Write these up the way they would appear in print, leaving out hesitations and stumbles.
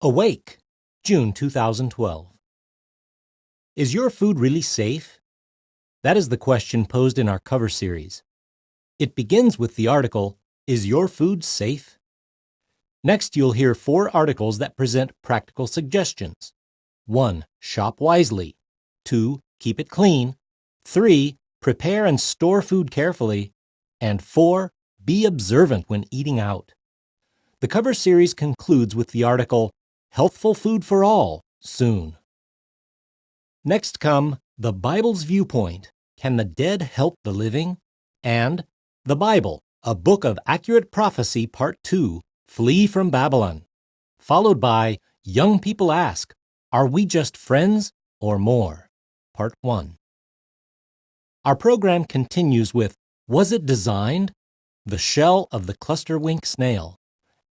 Awake, June 2012. Is your food really safe? That is the question posed in our cover series. It begins with the article, Is Your Food Safe? Next, you'll hear 4 articles that present practical suggestions. 1. Shop wisely. 2. Keep it clean. 3. Prepare and store food carefully. And 4. Be observant when eating out. The cover series concludes with the article, Healthful Food for All, Soon. Next come The Bible's Viewpoint, Can the Dead Help the Living? And The Bible, A Book of Accurate Prophecy, Part 2, Flee from Babylon, followed by Young People Ask, Are We Just Friends or More? Part 1. Our program continues with Was It Designed? The Shell of the Clusterwink Snail,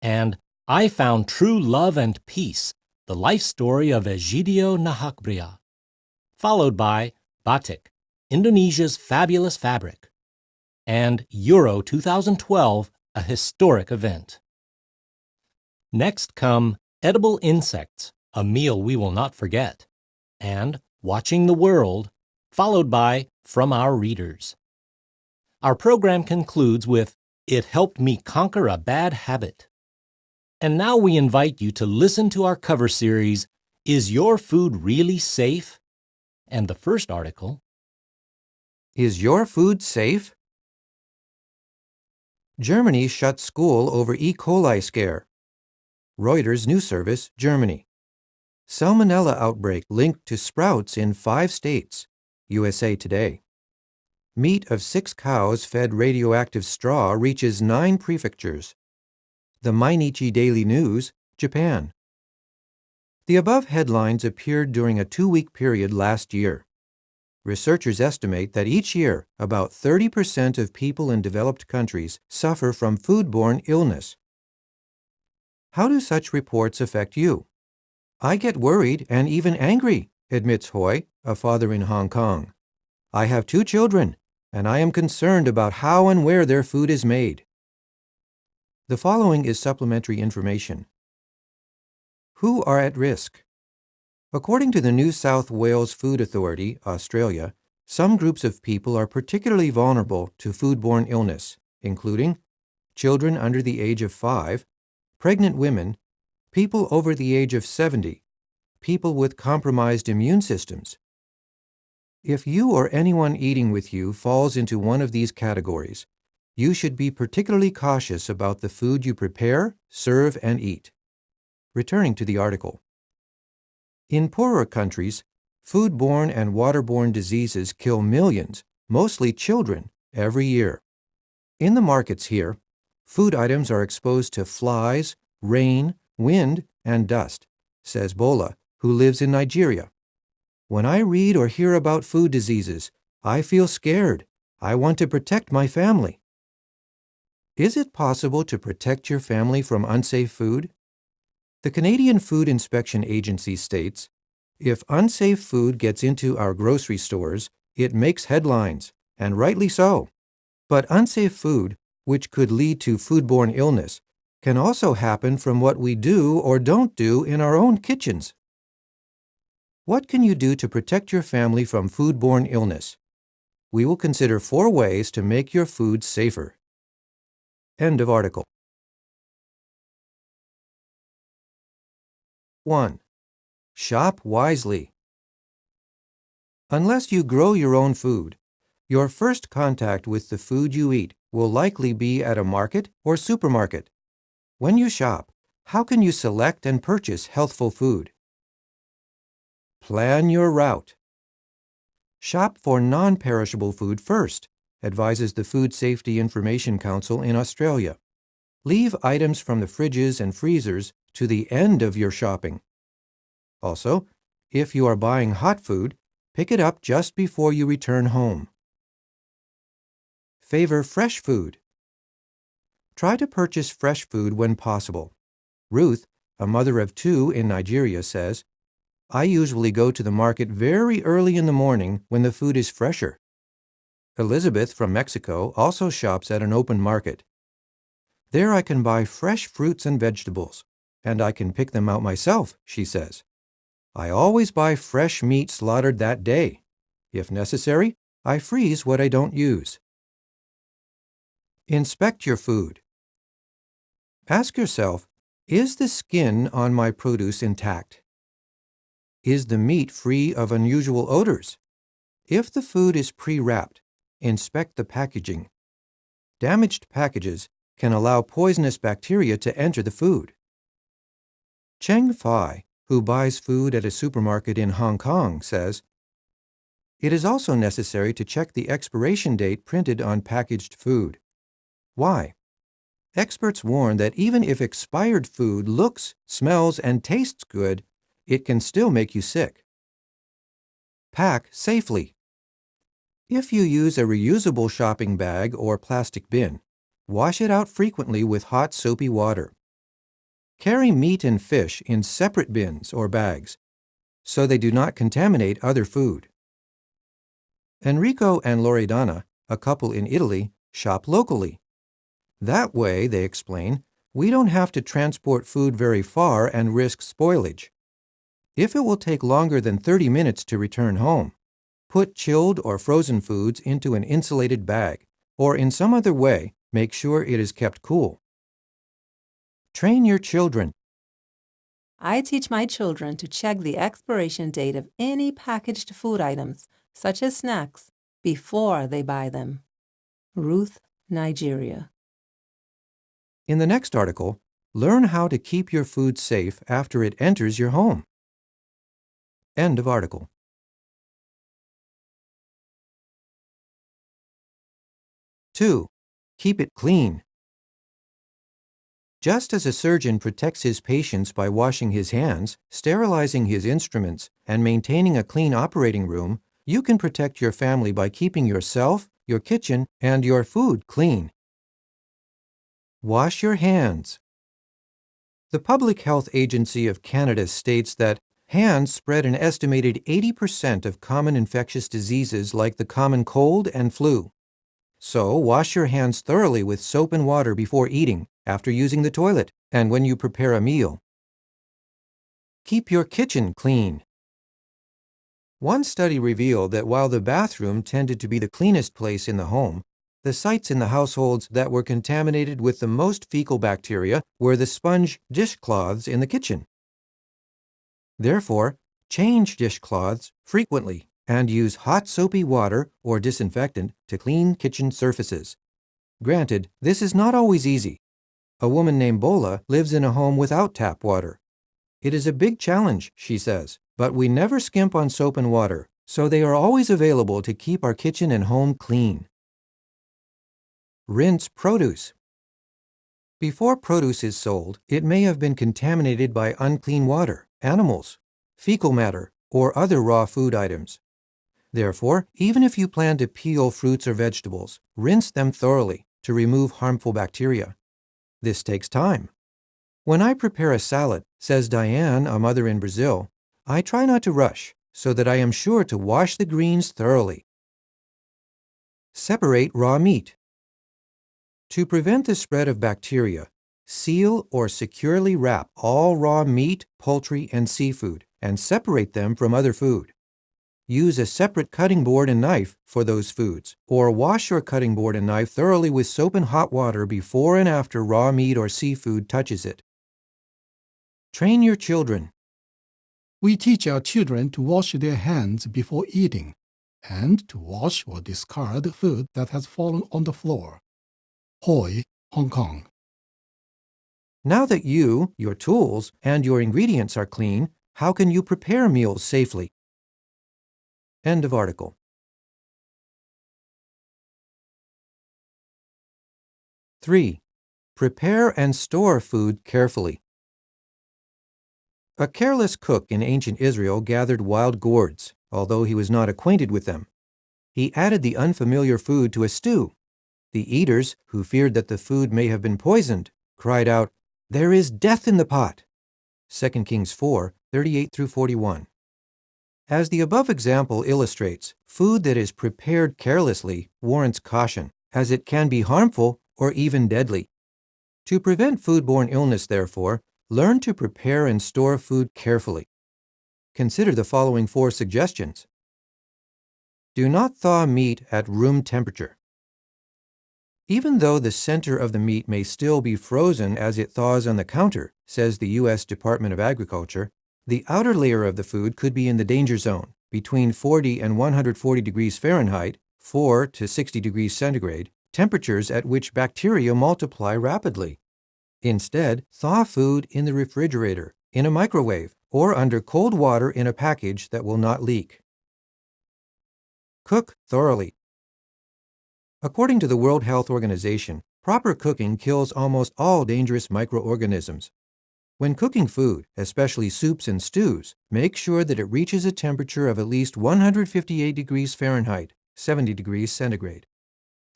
and I Found True Love and Peace, the life story of Egidio Nahakbria, followed by Batik, Indonesia's fabulous fabric, and Euro 2012, a historic event. Next come Edible Insects, a meal we will not forget, and Watching the World, followed by From Our Readers. Our program concludes with It Helped Me Conquer a Bad Habit. And now we invite you to listen to our cover series, Is Your Food Really Safe? And the first article, Is your food safe? Germany shuts school over E. coli scare. Reuters News Service, Germany. Salmonella outbreak linked to sprouts in 5 states. USA Today. Meat of 6 cows fed radioactive straw reaches 9 prefectures. The Mainichi Daily News, Japan. The above headlines appeared during a 2-week period last year. Researchers estimate that each year, about 30% of people in developed countries suffer from foodborne illness. How do such reports affect you? I get worried and even angry, admits Hoy, a father in Hong Kong. I have 2 children, and I am concerned about how and where their food is made. The following is supplementary information. Who are at risk? According to the New South Wales Food Authority, Australia, some groups of people are particularly vulnerable to foodborne illness, including children under the age of 5, pregnant women, people over the age of 70, people with compromised immune systems. If you or anyone eating with you falls into one of these categories, you should be particularly cautious about the food you prepare, serve, and eat. Returning to the article. In poorer countries, foodborne and waterborne diseases kill millions, mostly children, every year. In the markets here, food items are exposed to flies, rain, wind, and dust, says Bola, who lives in Nigeria. When I read or hear about food diseases, I feel scared. I want to protect my family. Is it possible to protect your family from unsafe food? The Canadian Food Inspection Agency states, if unsafe food gets into our grocery stores, it makes headlines, and rightly so. But unsafe food, which could lead to foodborne illness, can also happen from what we do or don't do in our own kitchens. What can you do to protect your family from foodborne illness? We will consider 4 ways to make your food safer. End of article. 1. Shop wisely. Unless you grow your own food, your first contact with the food you eat will likely be at a market or supermarket. When you shop, how can you select and purchase healthful food? Plan your route. Shop for non-perishable food first, advises the Food Safety Information Council in Australia. Leave items from the fridges and freezers to the end of your shopping. Also, if you are buying hot food, pick it up just before you return home. Favor fresh food. Try to purchase fresh food when possible. Ruth, a mother of 2 in Nigeria, says, I usually go to the market very early in the morning when the food is fresher. Elizabeth from Mexico also shops at an open market. There I can buy fresh fruits and vegetables. and I can pick them out myself, she says. I always buy fresh meat slaughtered that day. If necessary, I freeze what I don't use. Inspect your food. Ask yourself, is the skin on my produce intact? Is the meat free of unusual odors? If the food is pre-wrapped, inspect the packaging. Damaged packages can allow poisonous bacteria to enter the food. Cheng Fai, who buys food at a supermarket in Hong Kong, says, it is also necessary to check the expiration date printed on packaged food. Why? Experts warn that even if expired food looks, smells, and tastes good, it can still make you sick. Pack safely. If you use a reusable shopping bag or plastic bin, wash it out frequently with hot soapy water. Carry meat and fish in separate bins or bags so they do not contaminate other food. Enrico and Loredana, a couple in Italy, shop locally. That way, they explain, we don't have to transport food very far and risk spoilage. If it will take longer than 30 minutes to return home, put chilled or frozen foods into an insulated bag, or in some other way, make sure it is kept cool. Train your children. I teach my children to check the expiration date of any packaged food items, such as snacks, before they buy them. Ruth, Nigeria. In the next article, learn how to keep your food safe after it enters your home. End of article. Two, keep it clean. Just as a surgeon protects his patients by washing his hands, sterilizing his instruments, and maintaining a clean operating room, you can protect your family by keeping yourself, your kitchen, and your food clean. Wash your hands. The Public Health Agency of Canada states that hands spread an estimated 80% of common infectious diseases like the common cold and flu. So, wash your hands thoroughly with soap and water before eating, after using the toilet, and when you prepare a meal. Keep your kitchen clean. One study revealed that while the bathroom tended to be the cleanest place in the home, the sites in the households that were contaminated with the most fecal bacteria were the sponge dishcloths in the kitchen. Therefore, change dishcloths frequently and use hot soapy water or disinfectant to clean kitchen surfaces. Granted, this is not always easy. A woman named Bola lives in a home without tap water. It is a big challenge, she says, but we never skimp on soap and water, so they are always available to keep our kitchen and home clean. Rinse produce. Before produce is sold, it may have been contaminated by unclean water, animals, fecal matter, or other raw food items. Therefore, even if you plan to peel fruits or vegetables, rinse them thoroughly to remove harmful bacteria. This takes time. When I prepare a salad, says Diane, a mother in Brazil, I try not to rush so that I am sure to wash the greens thoroughly. Separate raw meat. To prevent the spread of bacteria, seal or securely wrap all raw meat, poultry, and seafood and separate them from other food. Use a separate cutting board and knife for those foods, or wash your cutting board and knife thoroughly with soap and hot water before and after raw meat or seafood touches it. Train your children. We teach our children to wash their hands before eating and to wash or discard food that has fallen on the floor. Hoi, Hong Kong. Now that you, your tools, and your ingredients are clean, how can you prepare meals safely? End of article. Three, prepare and store food carefully. A careless cook in ancient Israel gathered wild gourds, although he was not acquainted with them. He added the unfamiliar food to a stew. The eaters, who feared that the food may have been poisoned, cried out, "There is death in the pot." 2 Kings 4:38-41. As the above example illustrates, food that is prepared carelessly warrants caution, as it can be harmful or even deadly. To prevent foodborne illness, therefore, Learn to prepare and store food carefully. Consider the following 4 suggestions. Do not thaw meat at room temperature. Even though the center of the meat may still be frozen as it thaws on the counter, says the U.S. Department of Agriculture, the outer layer of the food could be in the danger zone, between 40 and 140 degrees Fahrenheit, 4 to 60 degrees centigrade, temperatures at which bacteria multiply rapidly. Instead, thaw food in the refrigerator, in a microwave, or under cold water in a package that will not leak. Cook thoroughly. According to the World Health Organization, proper cooking kills almost all dangerous microorganisms. When cooking food, especially soups and stews, make sure that it reaches a temperature of at least 158 degrees Fahrenheit, 70 degrees centigrade.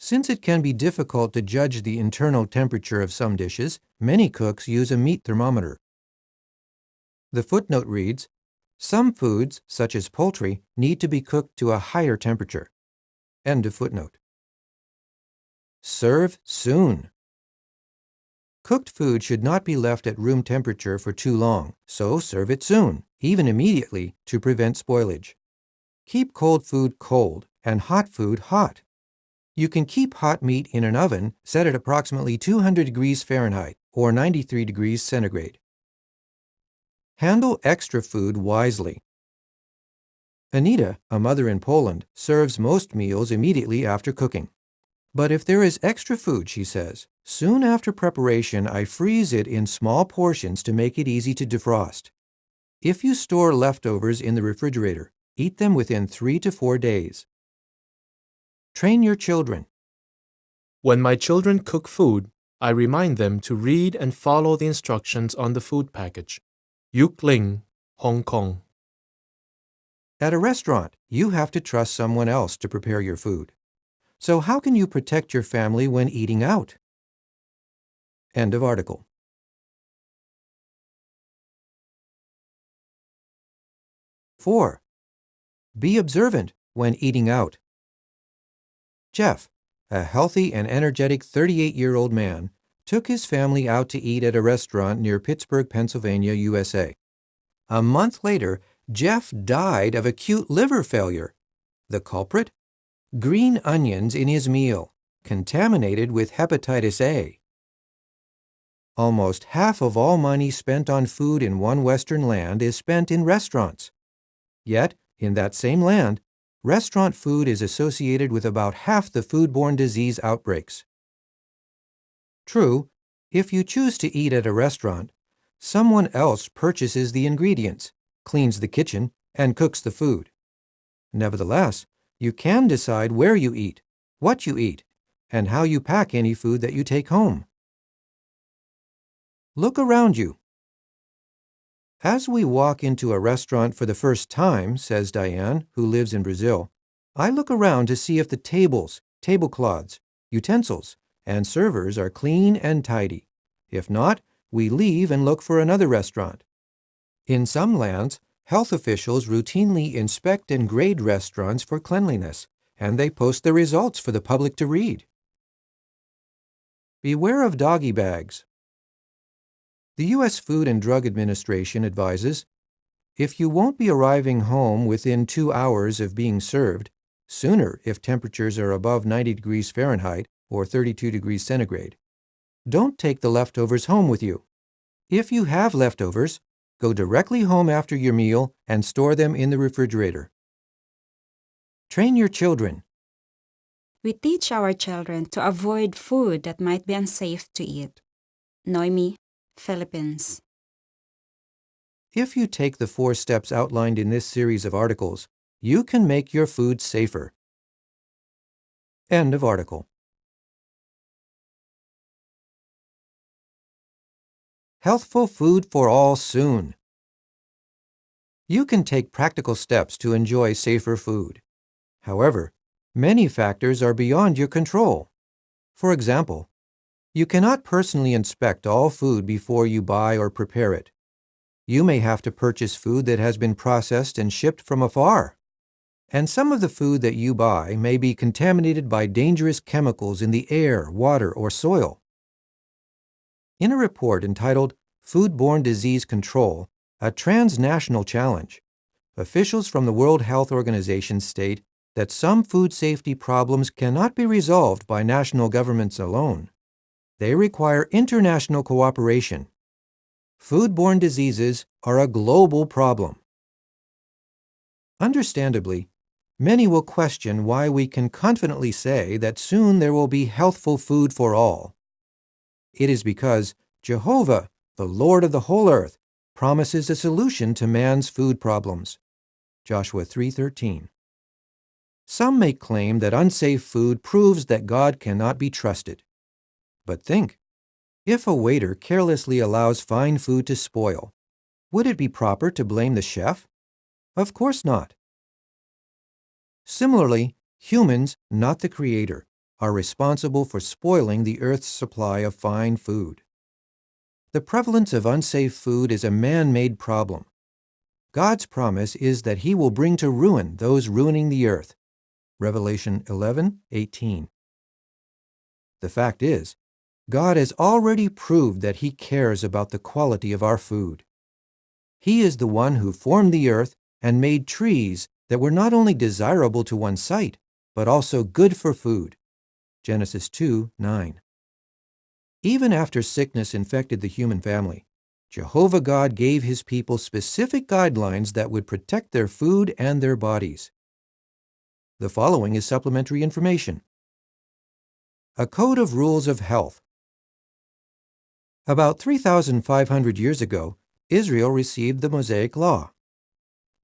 Since it can be difficult to judge the internal temperature of some dishes, many cooks use a meat thermometer. The footnote reads, "Some foods, such as poultry, need to be cooked to a higher temperature." End of footnote. Serve soon. Cooked food should not be left at room temperature for too long, so serve it soon, even immediately, to prevent spoilage. Keep cold food cold and hot food hot. You can keep hot meat in an oven set at approximately 200 degrees Fahrenheit or 93 degrees centigrade. Handle extra food wisely. Anita, a mother in Poland, serves most meals immediately after cooking. But if there is extra food, she says, soon after preparation I freeze it in small portions to make it easy to defrost. If you store leftovers in the refrigerator, eat them within 3 to 4 days. Train your children. When my children cook food, I remind them to read and follow the instructions on the food package. Yuk Ling, Hong Kong. At a restaurant, you have to trust someone else to prepare your food. So how can you protect your family when eating out? End of article. Four, be observant when eating out. Jeff, a healthy and energetic 38-year-old man, took his family out to eat at a restaurant near Pittsburgh, Pennsylvania, USA. A month later, Jeff died of acute liver failure. The culprit? Green onions in his meal, contaminated with hepatitis A. Almost half of all money spent on food in one Western land is spent in restaurants. Yet, in that same land, restaurant food is associated with about half the foodborne disease outbreaks. True, if you choose to eat at a restaurant, someone else purchases the ingredients, cleans the kitchen, and cooks the food. Nevertheless, you can decide where you eat, what you eat, and how you pack any food that you take home. Look around you. As we walk into a restaurant for the first time, says Diane, who lives in Brazil, I look around to see if the tables, tablecloths, utensils, and servers are clean and tidy. If not, we leave and look for another restaurant. In some lands, health officials routinely inspect and grade restaurants for cleanliness, and they post the results for the public to read. Beware of doggy bags. The U.S. Food and Drug Administration advises, if you won't be arriving home within 2 hours of being served, sooner if temperatures are above 90 degrees Fahrenheit or 32 degrees centigrade, don't take the leftovers home with you. If you have leftovers, go directly home after your meal and store them in the refrigerator. Train your children. We teach our children to avoid food that might be unsafe to eat. Noemi, Philippines. If you take the 4 steps outlined in this series of articles, you can make your food safer. End of article. Healthful food for all soon. You can take practical steps to enjoy safer food. However, many factors are beyond your control. For example, you cannot personally inspect all food before you buy or prepare it. You may have to purchase food that has been processed and shipped from afar. And some of the food that you buy may be contaminated by dangerous chemicals in the air, water, or soil. In a report entitled foodborne disease control a transnational challenge. Officials from the World Health Organization state that some food safety problems cannot be resolved by national governments alone. They require international cooperation. Foodborne diseases are a global problem. Understandably, many will question why we can confidently say that soon there will be healthful food for all. It is because Jehovah, the Lord of the whole earth, promises a solution to man's food problems. Joshua 3:13. Some may claim that unsafe food proves that God cannot be trusted. But think, if a waiter carelessly allows fine food to spoil, would it be proper to blame the chef? Of course not. Similarly, humans, not the Creator, are responsible for spoiling the earth's supply of fine food. The prevalence of unsafe food is a man-made problem. God's promise is that He will bring to ruin those ruining the earth. Revelation 11:18. The fact is, God has already proved that He cares about the quality of our food. He is the one who formed the earth and made trees that were not only desirable to one's sight, but also good for food. Genesis 2:9. Even after sickness infected the human family, Jehovah God gave His people specific guidelines that would protect their food and their bodies. The following is supplementary information. A Code of Rules of Health. About 3,500 years ago, Israel received the Mosaic Law.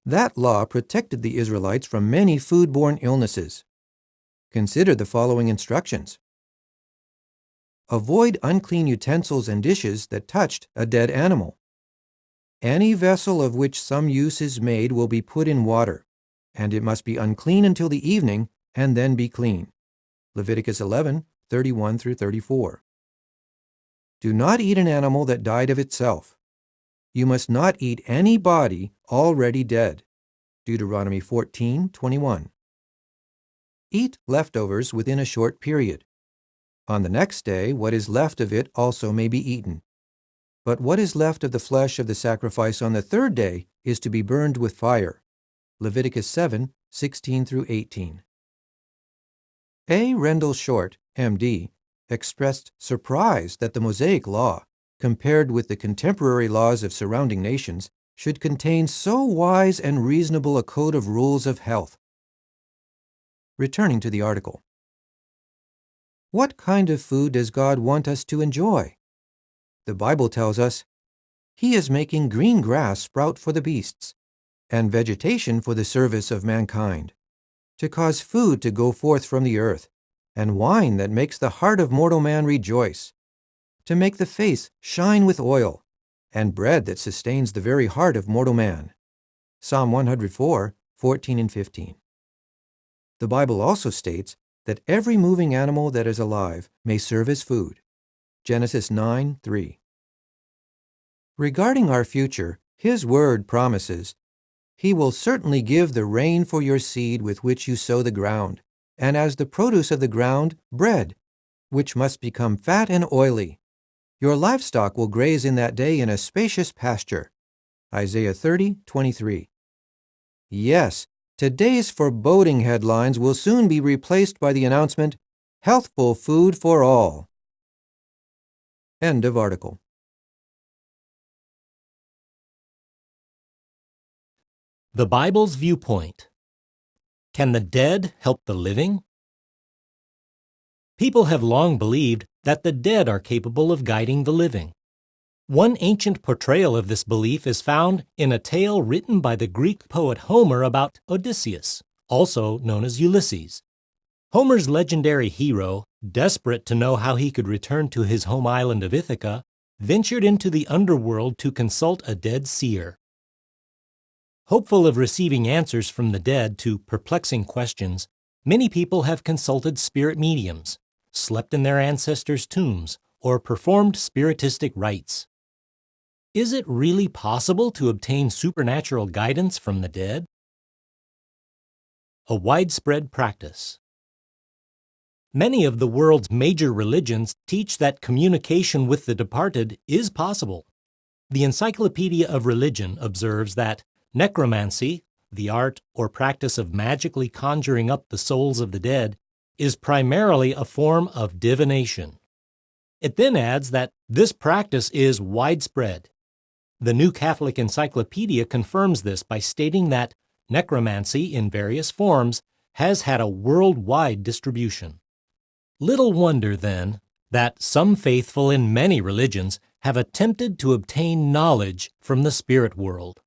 That law protected the Israelites from many foodborne illnesses. Consider the following instructions. Avoid unclean utensils and dishes that touched a dead animal. Any vessel of which some use is made will be put in water, and it must be unclean until the evening and then be clean. Leviticus 11:31-34. Do not eat an animal that died of itself. You must not eat any body already dead. Deuteronomy 14:21. Eat leftovers within a short period. On the next day, what is left of it also may be eaten. But what is left of the flesh of the sacrifice on the third day is to be burned with fire. Leviticus 7:16-18. A. Rendell Short, M.D., expressed surprise that the Mosaic Law, compared with the contemporary laws of surrounding nations, should contain so wise and reasonable a code of rules of health. Returning to the article. What kind of food does God want us to enjoy? The Bible tells us, He is making green grass sprout for the beasts, and vegetation for the service of mankind, to cause food to go forth from the earth, and wine that makes the heart of mortal man rejoice, to make the face shine with oil, and bread that sustains the very heart of mortal man. Psalm 104:14-15. The Bible also states that every moving animal that is alive may serve as food. Genesis 9:3. Regarding our future, His Word promises, He will certainly give the rain for your seed with which you sow the ground, and as the produce of the ground, bread, which must become fat and oily. Your livestock will graze in that day in a spacious pasture. Isaiah 30:23. Yes, today's foreboding headlines will soon be replaced by the announcement, Healthful Food for All. End of article. The Bible's Viewpoint. Can the dead help the living? People have long believed that the dead are capable of guiding the living. One ancient portrayal of this belief is found in a tale written by the Greek poet Homer about Odysseus, also known as Ulysses. Homer's legendary hero, desperate to know how he could return to his home island of Ithaca, ventured into the underworld to consult a dead seer. Hopeful of receiving answers from the dead to perplexing questions, many people have consulted spirit mediums, slept in their ancestors' tombs, or performed spiritistic rites. Is it really possible to obtain supernatural guidance from the dead? A widespread practice. Many of the world's major religions teach that communication with the departed is possible. The Encyclopedia of Religion observes that necromancy, the art or practice of magically conjuring up the souls of the dead, is primarily a form of divination. It then adds that this practice is widespread. The New Catholic Encyclopedia confirms this by stating that necromancy in various forms has had a worldwide distribution. Little wonder, then, that some faithful in many religions have attempted to obtain knowledge from the spirit world.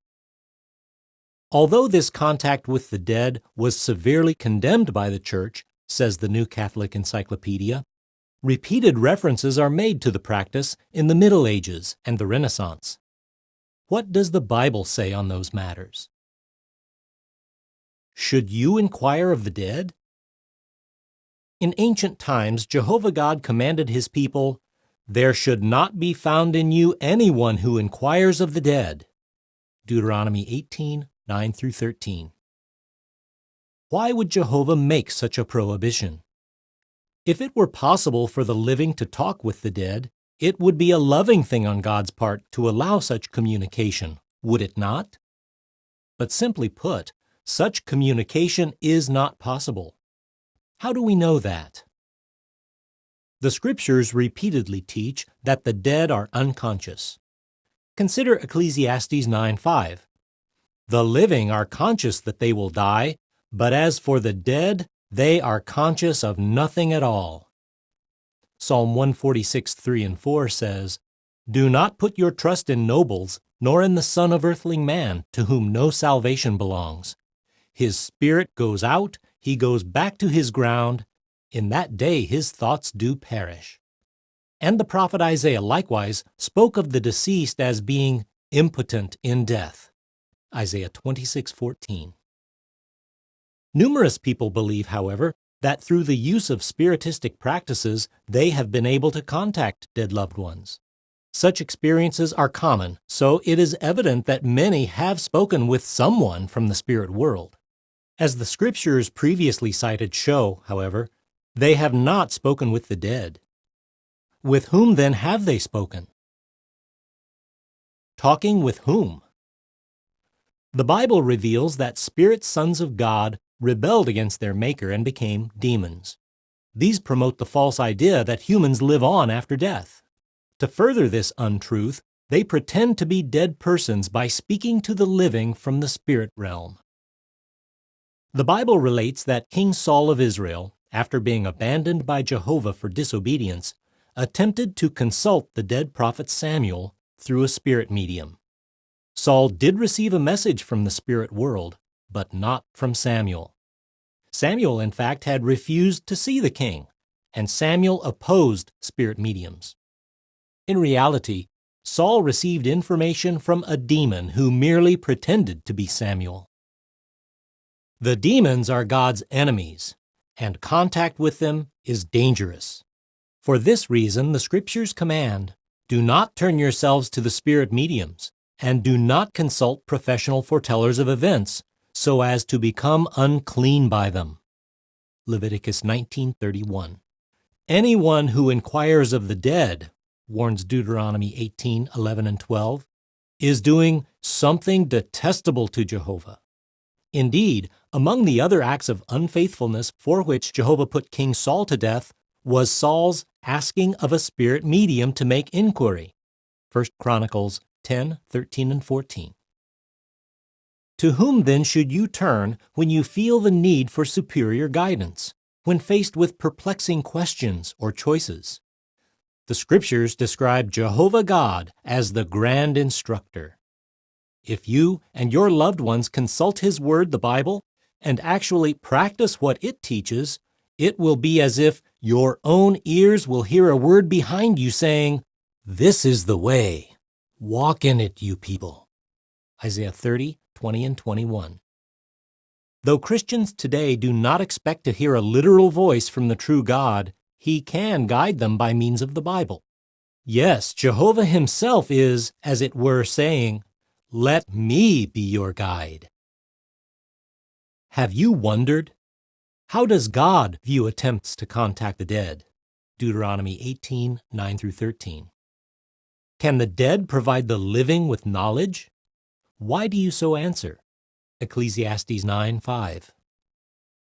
Although this contact with the dead was severely condemned by the Church, says the New Catholic Encyclopedia, repeated references are made to the practice in the Middle Ages and the Renaissance. What does the Bible say on those matters? Should you inquire of the dead? In ancient times, Jehovah God commanded his people, "There should not be found in you anyone who inquires of the dead." Deuteronomy 18, 9-13. Why would Jehovah make such a prohibition? If it were possible for the living to talk with the dead, it would be a loving thing on God's part to allow such communication, would it not? But simply put, such communication is not possible. How do we know that? The Scriptures repeatedly teach that the dead are unconscious. Consider Ecclesiastes 9:5. The living are conscious that they will die, but as for the dead, they are conscious of nothing at all. Psalm 146:3-4 says, "Do not put your trust in nobles, nor in the son of earthling man, to whom no salvation belongs. His spirit goes out, he goes back to his ground. In that day his thoughts do perish." And the prophet Isaiah likewise spoke of the deceased as being impotent in death. Isaiah 26:14. Numerous people believe, however, that through the use of spiritistic practices, they have been able to contact dead loved ones. Such experiences are common, so it is evident that many have spoken with someone from the spirit world. As the Scriptures previously cited show, however, they have not spoken with the dead. With whom then have they spoken? Talking with whom? The Bible reveals that spirit sons of God rebelled against their Maker and became demons. These promote the false idea that humans live on after death. To further this untruth, they pretend to be dead persons by speaking to the living from the spirit realm. The Bible relates that King Saul of Israel, after being abandoned by Jehovah for disobedience, attempted to consult the dead prophet Samuel through a spirit medium. Saul did receive a message from the spirit world, but not from Samuel. Samuel, in fact, had refused to see the king, and Samuel opposed spirit mediums. In reality, Saul received information from a demon who merely pretended to be Samuel. The demons are God's enemies, and contact with them is dangerous. For this reason, the Scriptures command, "Do not turn yourselves to the spirit mediums, and do not consult professional foretellers of events, so as to become unclean by them." Leviticus 19:31. Anyone who inquires of the dead, warns Deuteronomy 18:11-12, is doing something detestable to Jehovah. Indeed, among the other acts of unfaithfulness for which Jehovah put King Saul to death was Saul's asking of a spirit medium to make inquiry. 1 Chronicles 10:13-14. To whom then should you turn when you feel the need for superior guidance, when faced with perplexing questions or choices? The Scriptures describe Jehovah God as the grand instructor. If you and your loved ones consult His Word, the Bible, and actually practice what it teaches, it will be as if your own ears will hear a word behind you saying, "This is the way. Walk in it, you people." Isaiah 30:20-21. Though Christians today do not expect to hear a literal voice from the true God, He can guide them by means of the Bible. Yes, Jehovah Himself is, as it were, saying, "Let me be your guide." Have you wondered? How does God view attempts to contact the dead? Deuteronomy 18:9-13. Can the dead provide the living with knowledge? Why do you so answer? Ecclesiastes 9:5.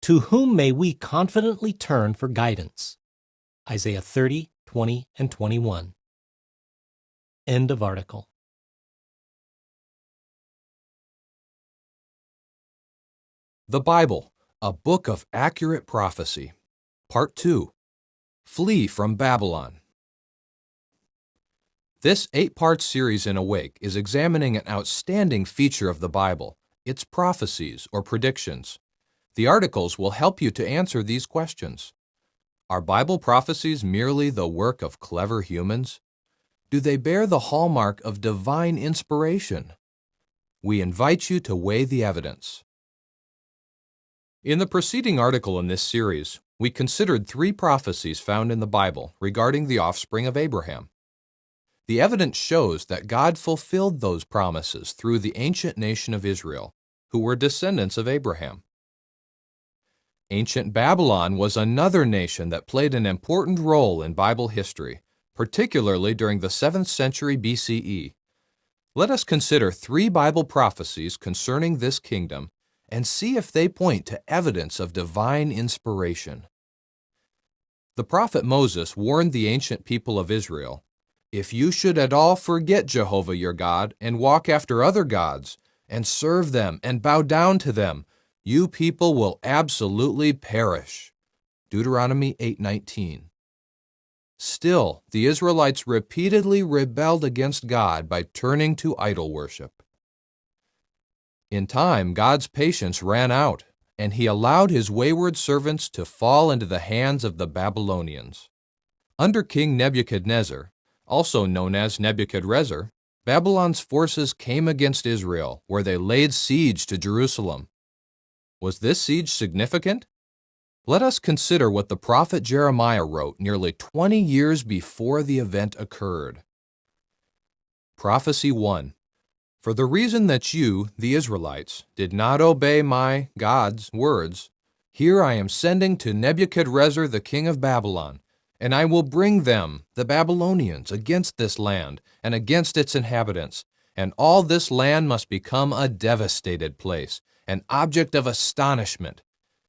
To whom may we confidently turn for guidance? Isaiah 30:20 and 21. End of article. The Bible, a book of accurate prophecy. Part 2. Flee from Babylon. This 8-part series in Awake is examining an outstanding feature of the Bible, its prophecies or predictions. The articles will help you to answer these questions. Are Bible prophecies merely the work of clever humans? Do they bear the hallmark of divine inspiration? We invite you to weigh the evidence. In the preceding article in this series, we considered 3 prophecies found in the Bible regarding the offspring of Abraham. The evidence shows that God fulfilled those promises through the ancient nation of Israel, who were descendants of Abraham. Ancient Babylon was another nation that played an important role in Bible history, particularly during the 7th century BCE. Let us consider 3 Bible prophecies concerning this kingdom and see if they point to evidence of divine inspiration. The prophet Moses warned the ancient people of Israel, "If you should at all forget Jehovah your God and walk after other gods and serve them and bow down to them, you people will absolutely perish." Deuteronomy 8:19. Still, the Israelites repeatedly rebelled against God by turning to idol worship. In time, God's patience ran out, and he allowed his wayward servants to fall into the hands of the Babylonians. Under King Nebuchadnezzar, also known as Nebuchadrezzar, Babylon's forces came against Israel, where they laid siege to Jerusalem. Was this siege significant? Let us consider what the prophet Jeremiah wrote nearly 20 years before the event occurred. Prophecy 1. For the reason that you, the Israelites, did not obey my, God's, words, here I am sending to Nebuchadrezzar the king of Babylon, and I will bring them, the Babylonians, against this land and against its inhabitants, and all this land must become a devastated place, an object of astonishment,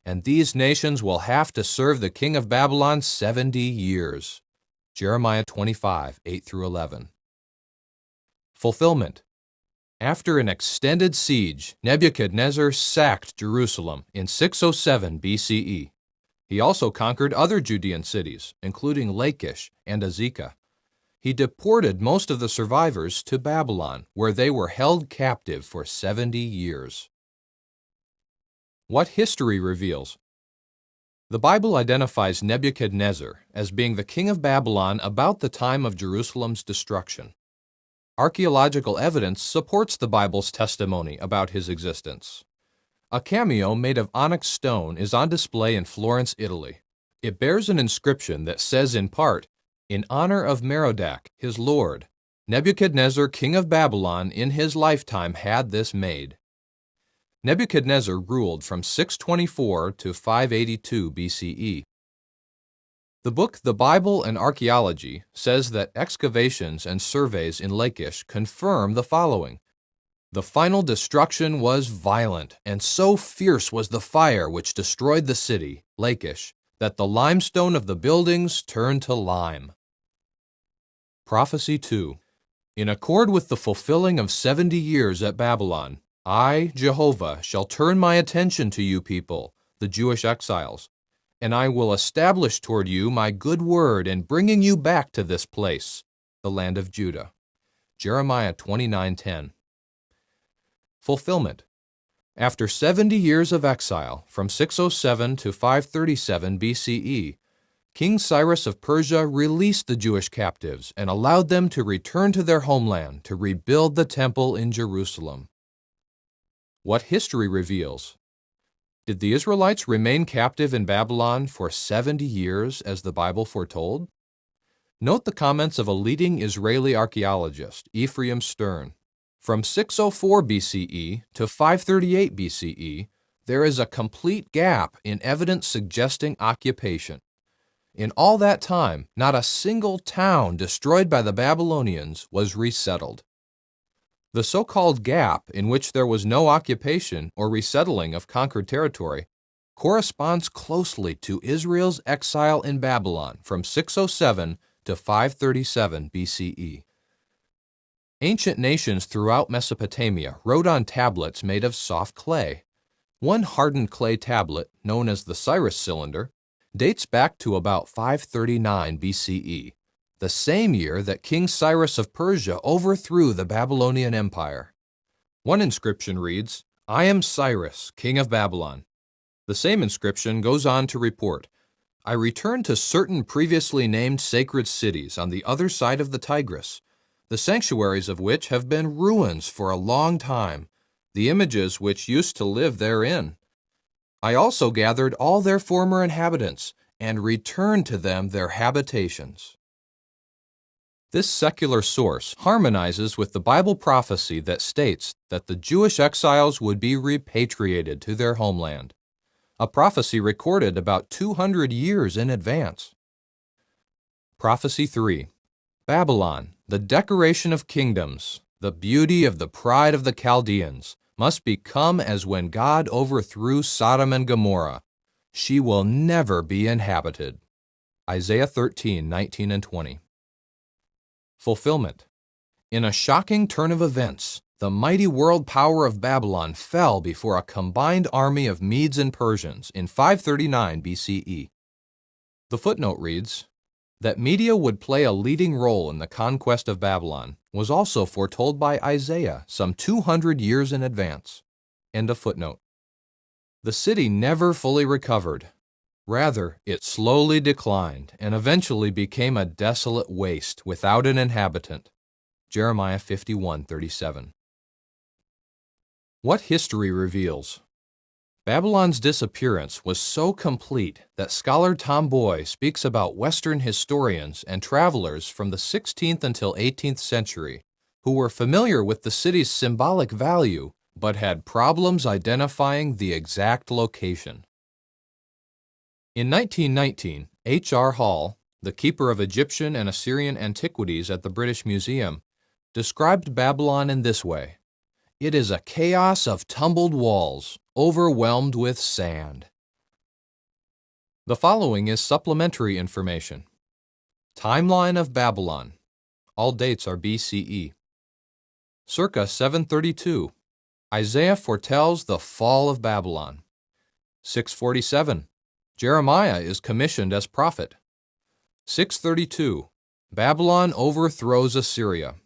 and these nations will have to serve the king of Babylon 70 years. Jeremiah 25:8-11. Fulfillment. After an extended siege, Nebuchadnezzar sacked Jerusalem in 607 BCE. He also conquered other Judean cities, including Lachish and Azekah. He deported most of the survivors to Babylon, where they were held captive for 70 years. What history reveals? The Bible identifies Nebuchadnezzar as being the king of Babylon about the time of Jerusalem's destruction. Archaeological evidence supports the Bible's testimony about his existence. A cameo made of onyx stone is on display in Florence, Italy. It bears an inscription that says in part, "In honor of Merodach, his lord, Nebuchadnezzar, king of Babylon, in his lifetime had this made." Nebuchadnezzar ruled from 624 to 582 BCE. The book The Bible and Archaeology says that excavations and surveys in Lachish confirm the following. The final destruction was violent, and so fierce was the fire which destroyed the city, Lachish, that the limestone of the buildings turned to lime. Prophecy 2. In accord with the fulfilling of 70 years at Babylon, I, Jehovah, shall turn my attention to you people, the Jewish exiles, and I will establish toward you my good word in bringing you back to this place, the land of Judah. Jeremiah 29:10. Fulfillment. After 70 years of exile, from 607 to 537 BCE, King Cyrus of Persia released the Jewish captives and allowed them to return to their homeland to rebuild the temple in Jerusalem. What history reveals? Did the Israelites remain captive in Babylon for 70 years as the Bible foretold? Note the comments of a leading Israeli archaeologist, Ephraim Stern. From 604 BCE to 538 BCE, there is a complete gap in evidence suggesting occupation. In all that time, not a single town destroyed by the Babylonians was resettled. The so-called gap, in which there was no occupation or resettling of conquered territory, corresponds closely to Israel's exile in Babylon from 607 to 537 BCE. Ancient nations throughout Mesopotamia wrote on tablets made of soft clay. One hardened clay tablet, known as the Cyrus cylinder, dates back to about 539 BCE, the same year that King Cyrus of Persia overthrew the Babylonian Empire. One inscription reads, "I am Cyrus, king of Babylon." The same inscription goes on to report, "I returned to certain previously named sacred cities on the other side of the Tigris, the sanctuaries of which have been ruins for a long time, the images which used to live therein. I also gathered all their former inhabitants and returned to them their habitations." This secular source harmonizes with the Bible prophecy that states that the Jewish exiles would be repatriated to their homeland, a prophecy recorded about 200 years in advance. Prophecy 3. Babylon, the decoration of kingdoms, the beauty of the pride of the Chaldeans, must become as when God overthrew Sodom and Gomorrah. She will never be inhabited. Isaiah 13:19 and 20. Fulfillment. In a shocking turn of events, the mighty world power of Babylon fell before a combined army of Medes and Persians in 539 BCE. The footnote reads, that Media would play a leading role in the conquest of Babylon was also foretold by Isaiah some 200 years in advance. End of footnote. The city never fully recovered. Rather, it slowly declined and eventually became a desolate waste without an inhabitant. Jeremiah 51:37. What history reveals? Babylon's disappearance was so complete that scholar Tom Boy speaks about Western historians and travelers from the 16th until 18th century who were familiar with the city's symbolic value but had problems identifying the exact location. In 1919, H.R. Hall, the keeper of Egyptian and Assyrian antiquities at the British Museum, described Babylon in this way: "It is a chaos of tumbled walls, overwhelmed with sand." The following is supplementary information. Timeline of Babylon. All dates are BCE. Circa 732, Isaiah foretells the fall of Babylon. 647, Jeremiah is commissioned as prophet. 632, Babylon overthrows Assyria.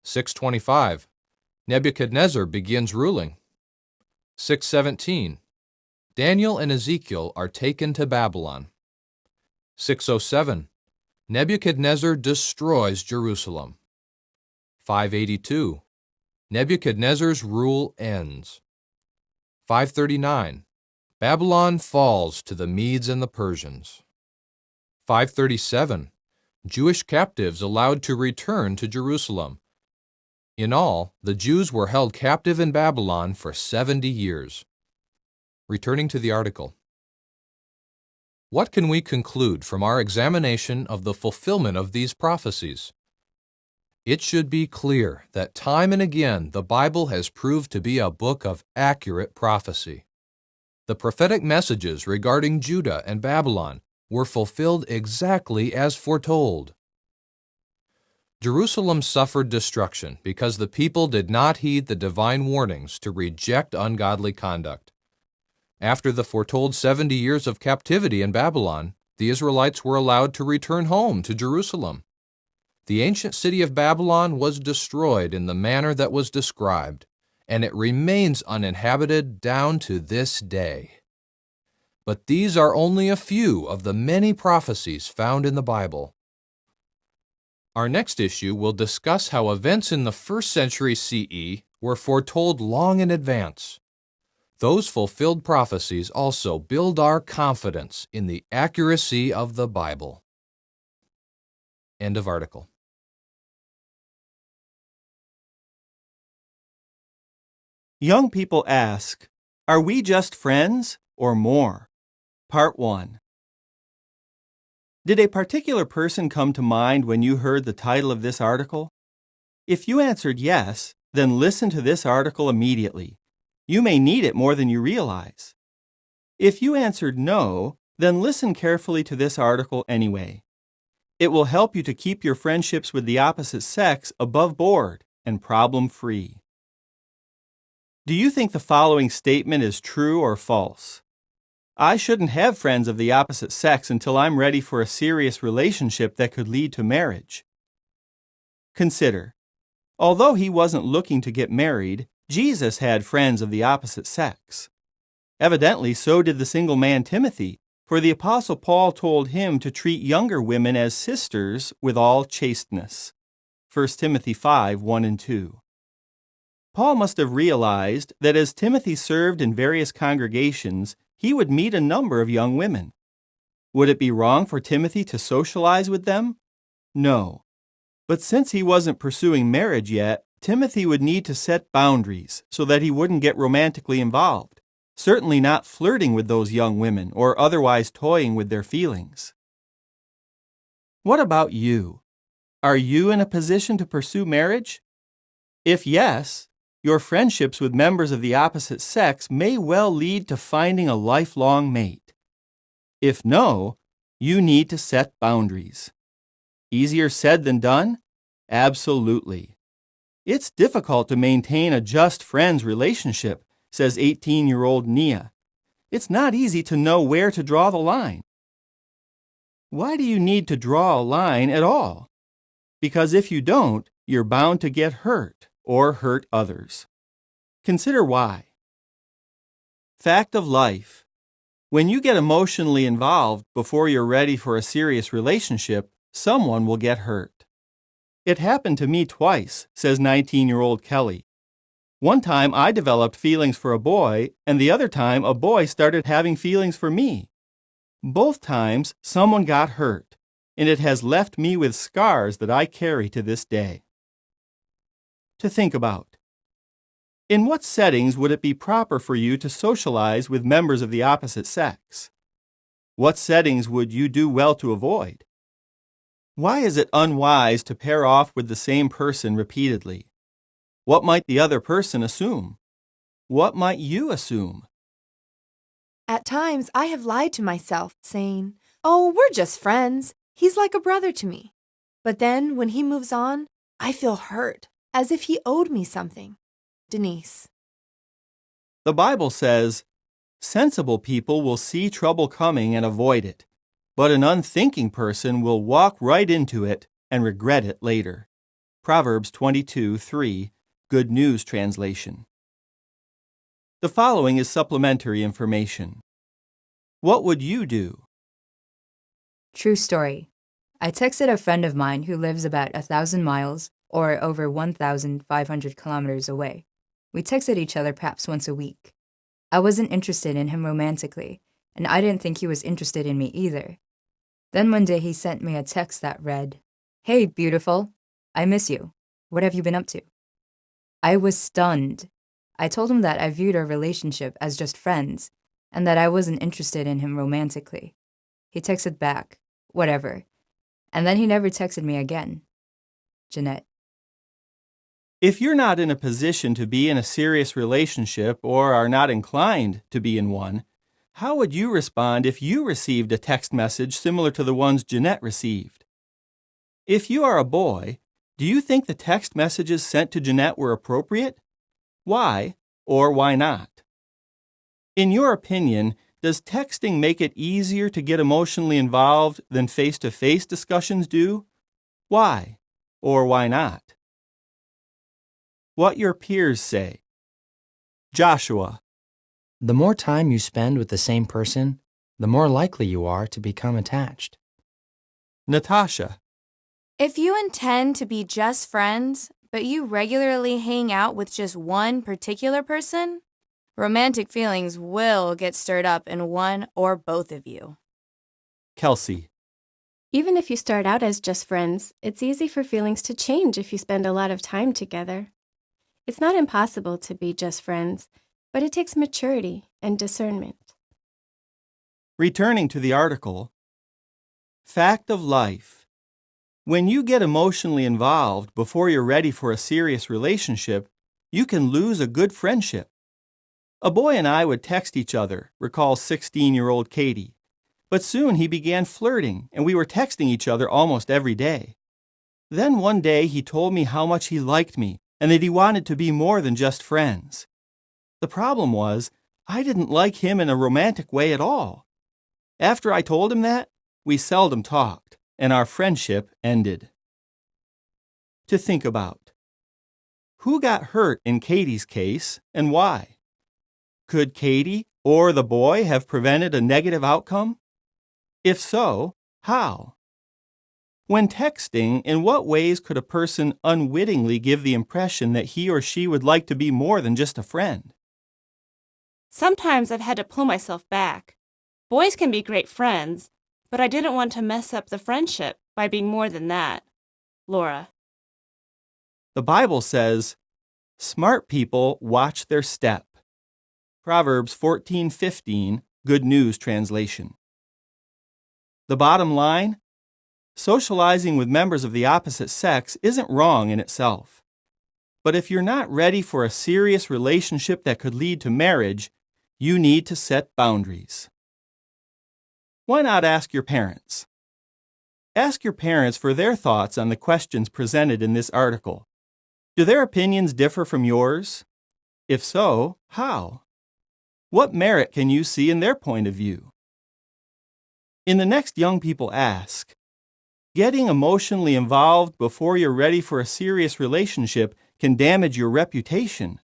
625, Nebuchadnezzar begins ruling. 617, Daniel and Ezekiel are taken to Babylon. 607, Nebuchadnezzar destroys Jerusalem. 582, Nebuchadnezzar's rule ends. 539, Babylon falls to the Medes and the Persians. 537, Jewish captives allowed to return to Jerusalem. In all, the Jews were held captive in Babylon for 70 years. Returning to the article. What can we conclude from our examination of the fulfillment of these prophecies? It should be clear that time and again the Bible has proved to be a book of accurate prophecy. The prophetic messages regarding Judah and Babylon were fulfilled exactly as foretold. Jerusalem suffered destruction because the people did not heed the divine warnings to reject ungodly conduct. After the foretold 70 years of captivity in Babylon, the Israelites were allowed to return home to Jerusalem. The ancient city of Babylon was destroyed in the manner that was described, and it remains uninhabited down to this day. But these are only a few of the many prophecies found in the Bible. Our next issue will discuss how events in the 1st century CE were foretold long in advance. Those fulfilled prophecies also build our confidence in the accuracy of the Bible. End of article. Young people ask, are we just friends or more? Part 1. Did a particular person come to mind when you heard the title of this article? If you answered yes, then listen to this article immediately. You may need it more than you realize. If you answered no, then listen carefully to this article anyway. It will help you to keep your friendships with the opposite sex above board and problem-free. Do you think the following statement is true or false? I shouldn't have friends of the opposite sex until I'm ready for a serious relationship that could lead to marriage. Consider, although he wasn't looking to get married, Jesus had friends of the opposite sex. Evidently, so did the single man Timothy, for the Apostle Paul told him to treat younger women as sisters with all chasteness. 1 Timothy 5:1-2. Paul must have realized that as Timothy served in various congregations, he would meet a number of young women. Would it be wrong for Timothy to socialize with them? No. But since he wasn't pursuing marriage yet, Timothy would need to set boundaries so that he wouldn't get romantically involved, certainly not flirting with those young women or otherwise toying with their feelings. What about you? Are you in a position to pursue marriage? If yes, your friendships with members of the opposite sex may well lead to finding a lifelong mate. If no, you need to set boundaries. Easier said than done? Absolutely. It's difficult to maintain a just friends relationship, says 18-year-old Nia. It's not easy to know where to draw the line. Why do you need to draw a line at all? Because if you don't, you're bound to get hurt or hurt others. Consider why. Fact of life. When you get emotionally involved before you're ready for a serious relationship, someone will get hurt. It happened to me twice, says 19-year-old Kelly. One time I developed feelings for a boy, and the other time a boy started having feelings for me. Both times someone got hurt, and it has left me with scars that I carry to this day. To think about. In what settings would it be proper for you to socialize with members of the opposite sex? What settings would you do well to avoid? Why is it unwise to pair off with the same person repeatedly? What might the other person assume? What might you assume? At times, I have lied to myself, saying, "Oh, we're just friends. He's like a brother to me." But then, when he moves on, I feel hurt, as if he owed me something. Denise. The Bible says, sensible people will see trouble coming and avoid it, but an unthinking person will walk right into it and regret it later. Proverbs 22:3, Good News Translation. The following is supplementary information. What would you do? True story. I texted a friend of mine who lives about 1,000 miles or over 1,500 kilometers away. We texted each other perhaps once a week. I wasn't interested in him romantically, and I didn't think he was interested in me either. Then one day he sent me a text that read, "Hey, beautiful. I miss you. What have you been up to?" I was stunned. I told him that I viewed our relationship as just friends, and that I wasn't interested in him romantically. He texted back, "Whatever." And then he never texted me again. Jeanette. If you're not in a position to be in a serious relationship or are not inclined to be in one, how would you respond if you received a text message similar to the ones Jeanette received? If you are a boy, do you think the text messages sent to Jeanette were appropriate? Why or why not? In your opinion, does texting make it easier to get emotionally involved than face-to-face discussions do? Why or why not? What your peers say. Joshua. The more time you spend with the same person, the more likely you are to become attached. Natasha. If you intend to be just friends, but you regularly hang out with just one particular person, romantic feelings will get stirred up in one or both of you. Kelsey. Even if you start out as just friends, it's easy for feelings to change if you spend a lot of time together. It's not impossible to be just friends, but it takes maturity and discernment. Returning to the article, Fact of life. When you get emotionally involved before you're ready for a serious relationship, you can lose a good friendship. A boy and I would text each other, recalls 16-year-old Katie. But soon he began flirting, and we were texting each other almost every day. Then one day he told me how much he liked me and that he wanted to be more than just friends. The problem was, I didn't like him in a romantic way at all. After I told him that, we seldom talked, and our friendship ended. To think about. Who got hurt in Katie's case and why? Could Katie or the boy have prevented a negative outcome? If so, how? When texting, in what ways could a person unwittingly give the impression that he or she would like to be more than just a friend? Sometimes I've had to pull myself back. Boys can be great friends, but I didn't want to mess up the friendship by being more than that. Laura. The Bible says, smart people watch their step. Proverbs 14:15, Good News Translation. The bottom line? Socializing with members of the opposite sex isn't wrong in itself. But if you're not ready for a serious relationship that could lead to marriage, you need to set boundaries. Why not ask your parents? Ask your parents for their thoughts on the questions presented in this article. Do their opinions differ from yours? If so, how? What merit can you see in their point of view? In the next Young People Ask, getting emotionally involved before you're ready for a serious relationship can damage your reputation.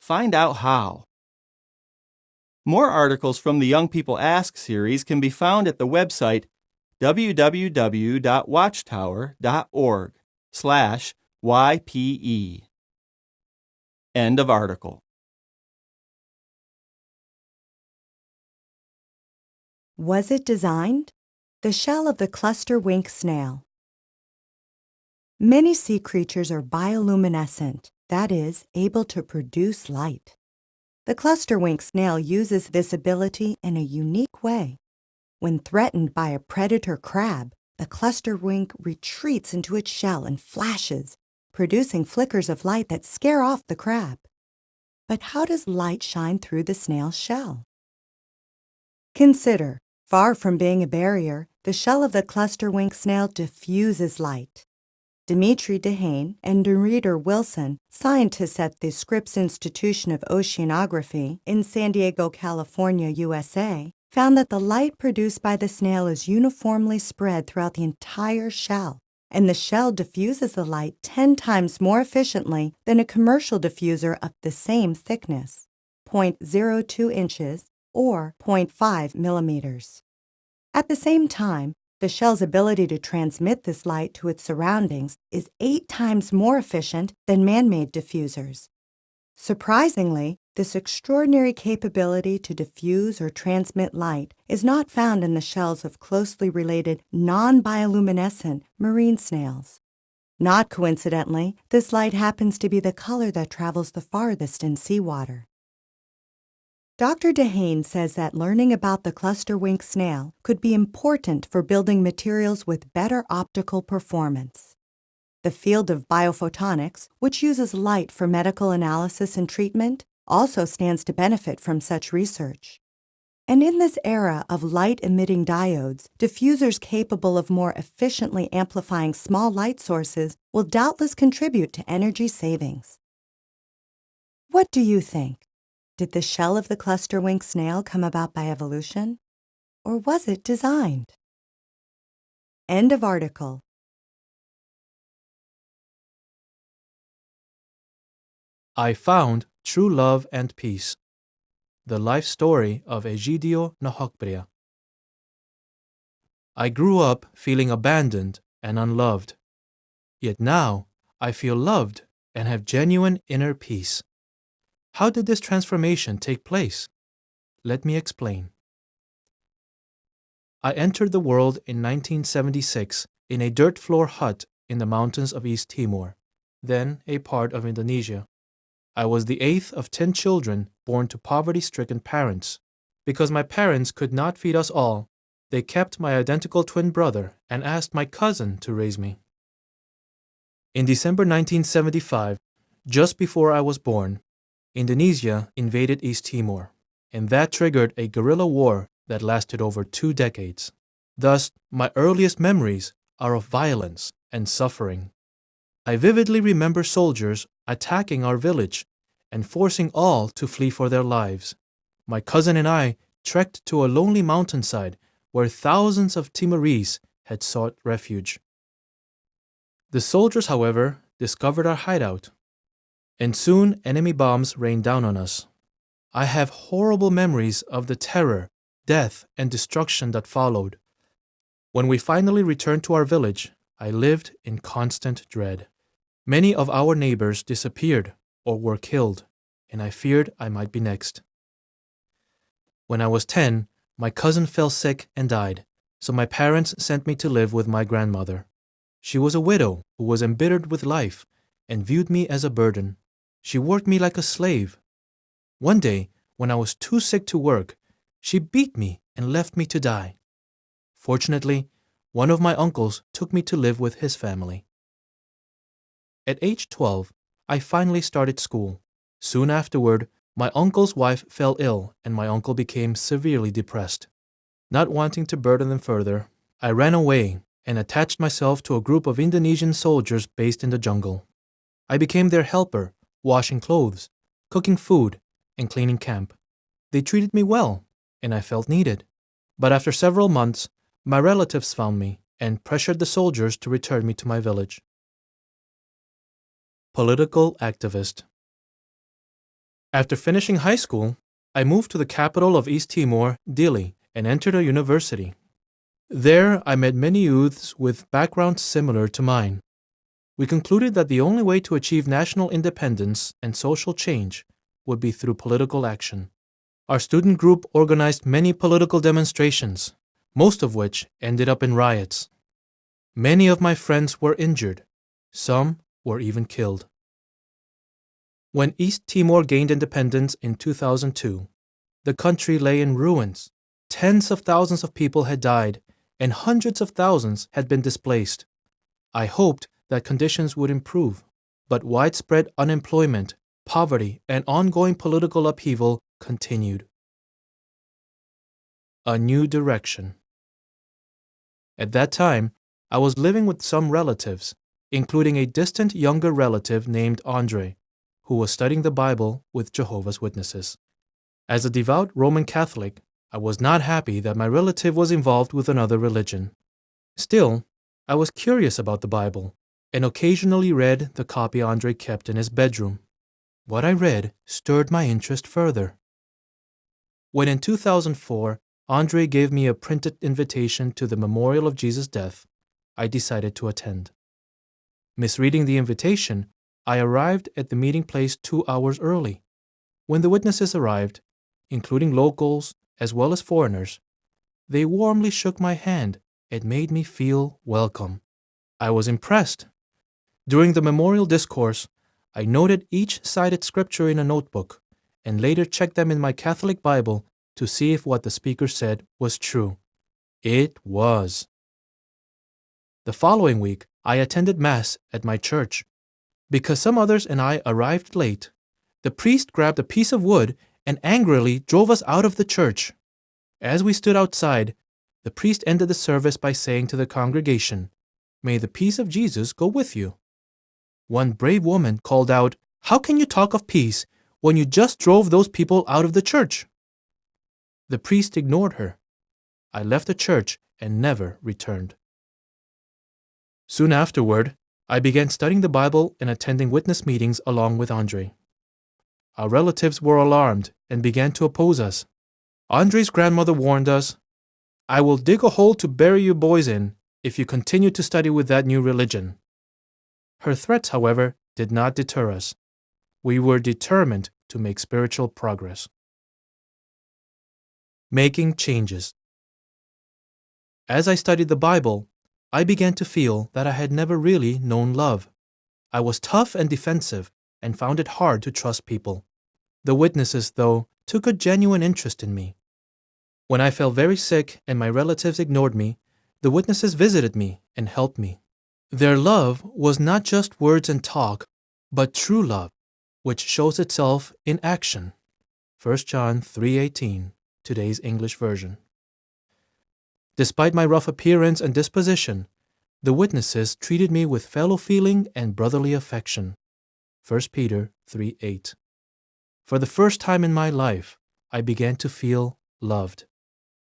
Find out how. More articles from the Young People Ask series can be found at the website www.watchtower.org/YPE. End of article. Was it designed? The shell of the Clusterwink snail. Many sea creatures are bioluminescent, that is, able to produce light. The Clusterwink snail uses this ability in a unique way. When threatened by a predator crab, the Clusterwink retreats into its shell and flashes, producing flickers of light that scare off the crab. But how does light shine through the snail's shell? Consider, far from being a barrier, the shell of the Clusterwink snail diffuses light. Dimitri Dehaene and Nerita Wilson, scientists at the Scripps Institution of Oceanography in San Diego, California, USA, found that the light produced by the snail is uniformly spread throughout the entire shell, and the shell diffuses the light 10 times more efficiently than a commercial diffuser of the same thickness, 0.02 inches or 0.5 millimeters. At the same time, the shell's ability to transmit this light to its surroundings is 8 times more efficient than man-made diffusers. Surprisingly, this extraordinary capability to diffuse or transmit light is not found in the shells of closely related non-bioluminescent marine snails. Not coincidentally, this light happens to be the color that travels the farthest in seawater. Dr. Dehaene says that learning about the Clusterwink snail could be important for building materials with better optical performance. The field of biophotonics, which uses light for medical analysis and treatment, also stands to benefit from such research. And in this era of light-emitting diodes, diffusers capable of more efficiently amplifying small light sources will doubtless contribute to energy savings. What do you think? Did the shell of the Clusterwink snail come about by evolution? Or was it designed? End of article. I found true love and peace. The life story of Egidio Nohokbria. I grew up feeling abandoned and unloved. Yet now I feel loved and have genuine inner peace. How did this transformation take place? Let me explain. I entered the world in 1976 in a dirt floor hut in the mountains of East Timor, then a part of Indonesia. I was the 8th of 10 children born to poverty-stricken parents. Because my parents could not feed us all, they kept my identical twin brother and asked my cousin to raise me. In December 1975, just before I was born, Indonesia invaded East Timor, and that triggered a guerrilla war that lasted over 2 decades. Thus, my earliest memories are of violence and suffering. I vividly remember soldiers attacking our village and forcing all to flee for their lives. My cousin and I trekked to a lonely mountainside where thousands of Timorese had sought refuge. The soldiers, however, discovered our hideout, and soon enemy bombs rained down on us. I have horrible memories of the terror, death, and destruction that followed. When we finally returned to our village, I lived in constant dread. Many of our neighbors disappeared or were killed, and I feared I might be next. When I was 10, my cousin fell sick and died, so my parents sent me to live with my grandmother. She was a widow who was embittered with life and viewed me as a burden. She worked me like a slave. One day, when I was too sick to work, she beat me and left me to die. Fortunately, one of my uncles took me to live with his family. At age 12, I finally started school. Soon afterward, my uncle's wife fell ill and my uncle became severely depressed. Not wanting to burden them further, I ran away and attached myself to a group of Indonesian soldiers based in the jungle. I became their helper, washing clothes, cooking food, and cleaning camp. They treated me well, and I felt needed. But after several months, my relatives found me and pressured the soldiers to return me to my village. Political activist. After finishing high school, I moved to the capital of East Timor, Dili, and entered a university. There, I met many youths with backgrounds similar to mine. We concluded that the only way to achieve national independence and social change would be through political action. Our student group organized many political demonstrations, most of which ended up in riots. Many of my friends were injured. Some were even killed. When East Timor gained independence in 2002, the country lay in ruins. Tens of thousands of people had died, and hundreds of thousands had been displaced. I hoped that conditions would improve, but widespread unemployment, poverty, and ongoing political upheaval continued. A new direction. At that time, I was living with some relatives, including a distant younger relative named Andre, who was studying the Bible with Jehovah's Witnesses. As a devout Roman Catholic, I was not happy that my relative was involved with another religion. Still, I was curious about the Bible and occasionally read the copy Andre kept in his bedroom. What I read stirred my interest further. When in 2004, Andre gave me a printed invitation to the memorial of Jesus' death, I decided to attend. Misreading the invitation, I arrived at the meeting place 2 hours early. When the witnesses arrived, including locals as well as foreigners, they warmly shook my hand and made me feel welcome. I was impressed. During the memorial discourse, I noted each cited scripture in a notebook and later checked them in my Catholic Bible to see if what the speaker said was true. It was. The following week, I attended Mass at my church. Because some others and I arrived late, the priest grabbed a piece of wood and angrily drove us out of the church. As we stood outside, the priest ended the service by saying to the congregation, "May the peace of Jesus go with you." One brave woman called out, "How can you talk of peace when you just drove those people out of the church?" The priest ignored her. I left the church and never returned. Soon afterward, I began studying the Bible and attending witness meetings along with Andre. Our relatives were alarmed and began to oppose us. Andre's grandmother warned us, "I will dig a hole to bury you boys in if you continue to study with that new religion." Her threats, however, did not deter us. We were determined to make spiritual progress. Making changes. As I studied the Bible, I began to feel that I had never really known love. I was tough and defensive and found it hard to trust people. The witnesses, though, took a genuine interest in me. When I fell very sick and my relatives ignored me, the witnesses visited me and helped me. Their love was not just words and talk, but true love, which shows itself in action. 1 John 3:18, today's English version. Despite my rough appearance and disposition, the witnesses treated me with fellow feeling and brotherly affection. 1 Peter 3:8. For the first time in my life, I began to feel loved.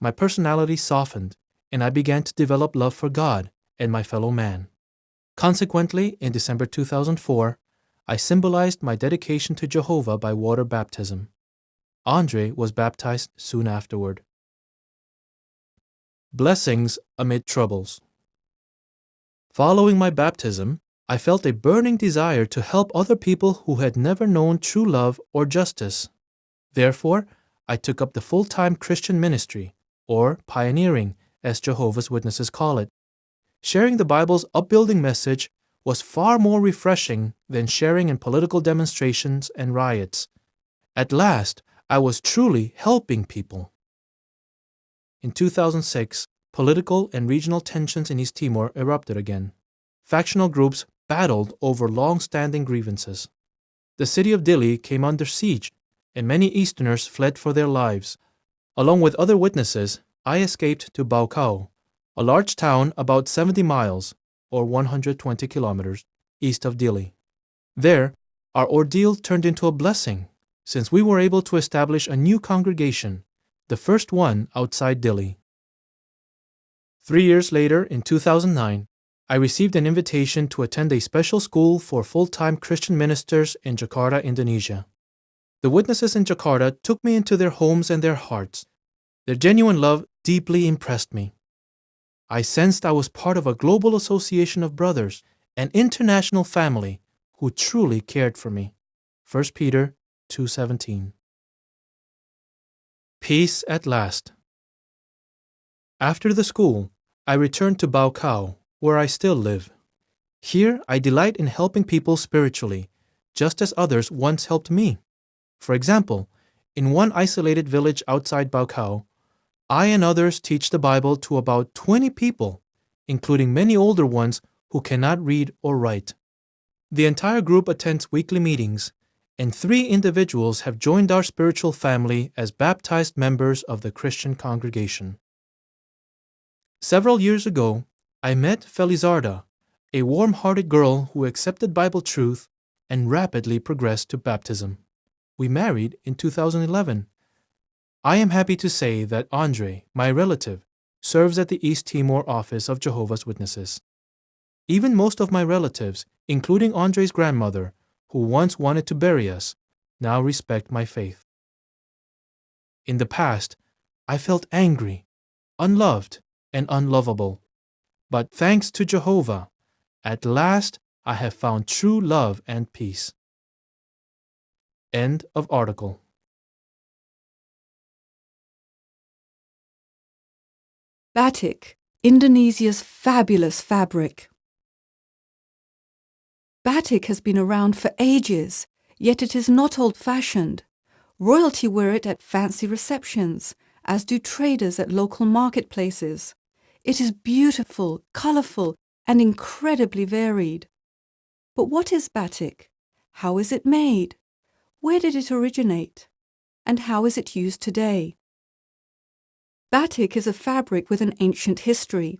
My personality softened, and I began to develop love for God and my fellow man. Consequently, in December 2004, I symbolized my dedication to Jehovah by water baptism. Andre was baptized soon afterward. Blessings amid troubles. Following my baptism, I felt a burning desire to help other people who had never known true love or justice. Therefore, I took up the full-time Christian ministry, or pioneering, as Jehovah's Witnesses call it. Sharing the Bible's upbuilding message was far more refreshing than sharing in political demonstrations and riots. At last, I was truly helping people. In 2006, political and regional tensions in East Timor erupted again. Factional groups battled over long-standing grievances. The city of Dili came under siege, and many Easterners fled for their lives. Along with other witnesses, I escaped to Baucau, a large town about 70 miles, or 120 kilometers, east of Dili. There, our ordeal turned into a blessing, since we were able to establish a new congregation, the first one outside Dili. 3 years later, in 2009, I received an invitation to attend a special school for full-time Christian ministers in Jakarta, Indonesia. The witnesses in Jakarta took me into their homes and their hearts. Their genuine love deeply impressed me. I sensed I was part of a global association of brothers, an international family who truly cared for me. 1 Peter 2:17. Peace at last. After the school, I returned to Baucau, where I still live. Here, I delight in helping people spiritually, just as others once helped me. For example, in one isolated village outside Baucau, I and others teach the Bible to about 20 people, including many older ones who cannot read or write. The entire group attends weekly meetings, and 3 individuals have joined our spiritual family as baptized members of the Christian congregation. Several years ago, I met Felizarda, a warm-hearted girl who accepted Bible truth and rapidly progressed to baptism. We married in 2011. I am happy to say that Andre, my relative, serves at the East Timor office of Jehovah's Witnesses. Even most of my relatives, including Andre's grandmother, who once wanted to bury us, now respect my faith. In the past, I felt angry, unloved, and unlovable. But thanks to Jehovah, at last I have found true love and peace. End of article. Batik, Indonesia's fabulous fabric. Batik has been around for ages, yet it is not old-fashioned. Royalty wear it at fancy receptions, as do traders at local marketplaces. It is beautiful, colourful, and incredibly varied. But what is batik? How is it made? Where did it originate? And how is it used today? Batik is a fabric with an ancient history.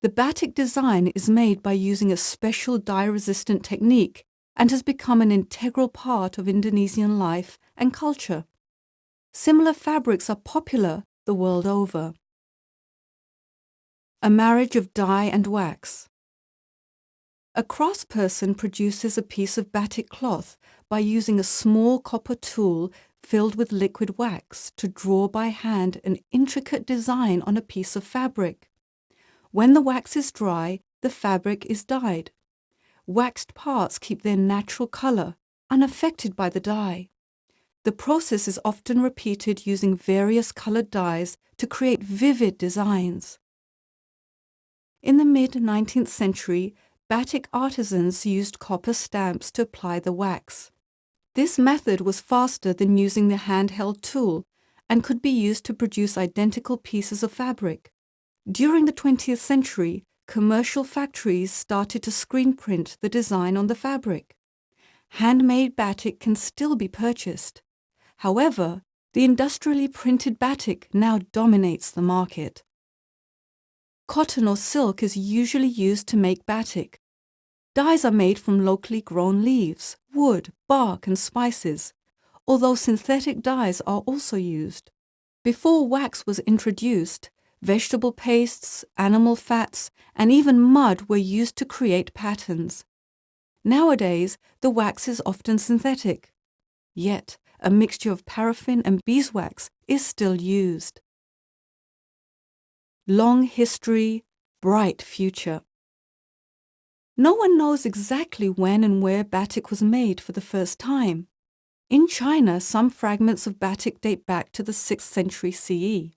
The batik design is made by using a special dye-resistant technique and has become an integral part of Indonesian life and culture. Similar fabrics are popular the world over. A marriage of dye and wax. A craftsperson produces a piece of batik cloth by using a small copper tool filled with liquid wax to draw by hand an intricate design on a piece of fabric. When the wax is dry, the fabric is dyed. Waxed parts keep their natural color, unaffected by the dye. The process is often repeated using various colored dyes to create vivid designs. In the mid-19th century, batik artisans used copper stamps to apply the wax. This method was faster than using the handheld tool and could be used to produce identical pieces of fabric. During the 20th century, commercial factories started to screen print the design on the fabric. Handmade batik can still be purchased. However, the industrially printed batik now dominates the market. Cotton or silk is usually used to make batik. Dyes are made from locally grown leaves, wood, bark, and spices, although synthetic dyes are also used. Before wax was introduced, vegetable pastes, animal fats, and even mud were used to create patterns. Nowadays, the wax is often synthetic. Yet, a mixture of paraffin and beeswax is still used. Long history, bright future. No one knows exactly when and where batik was made for the first time. In China, some fragments of batik date back to the 6th century CE.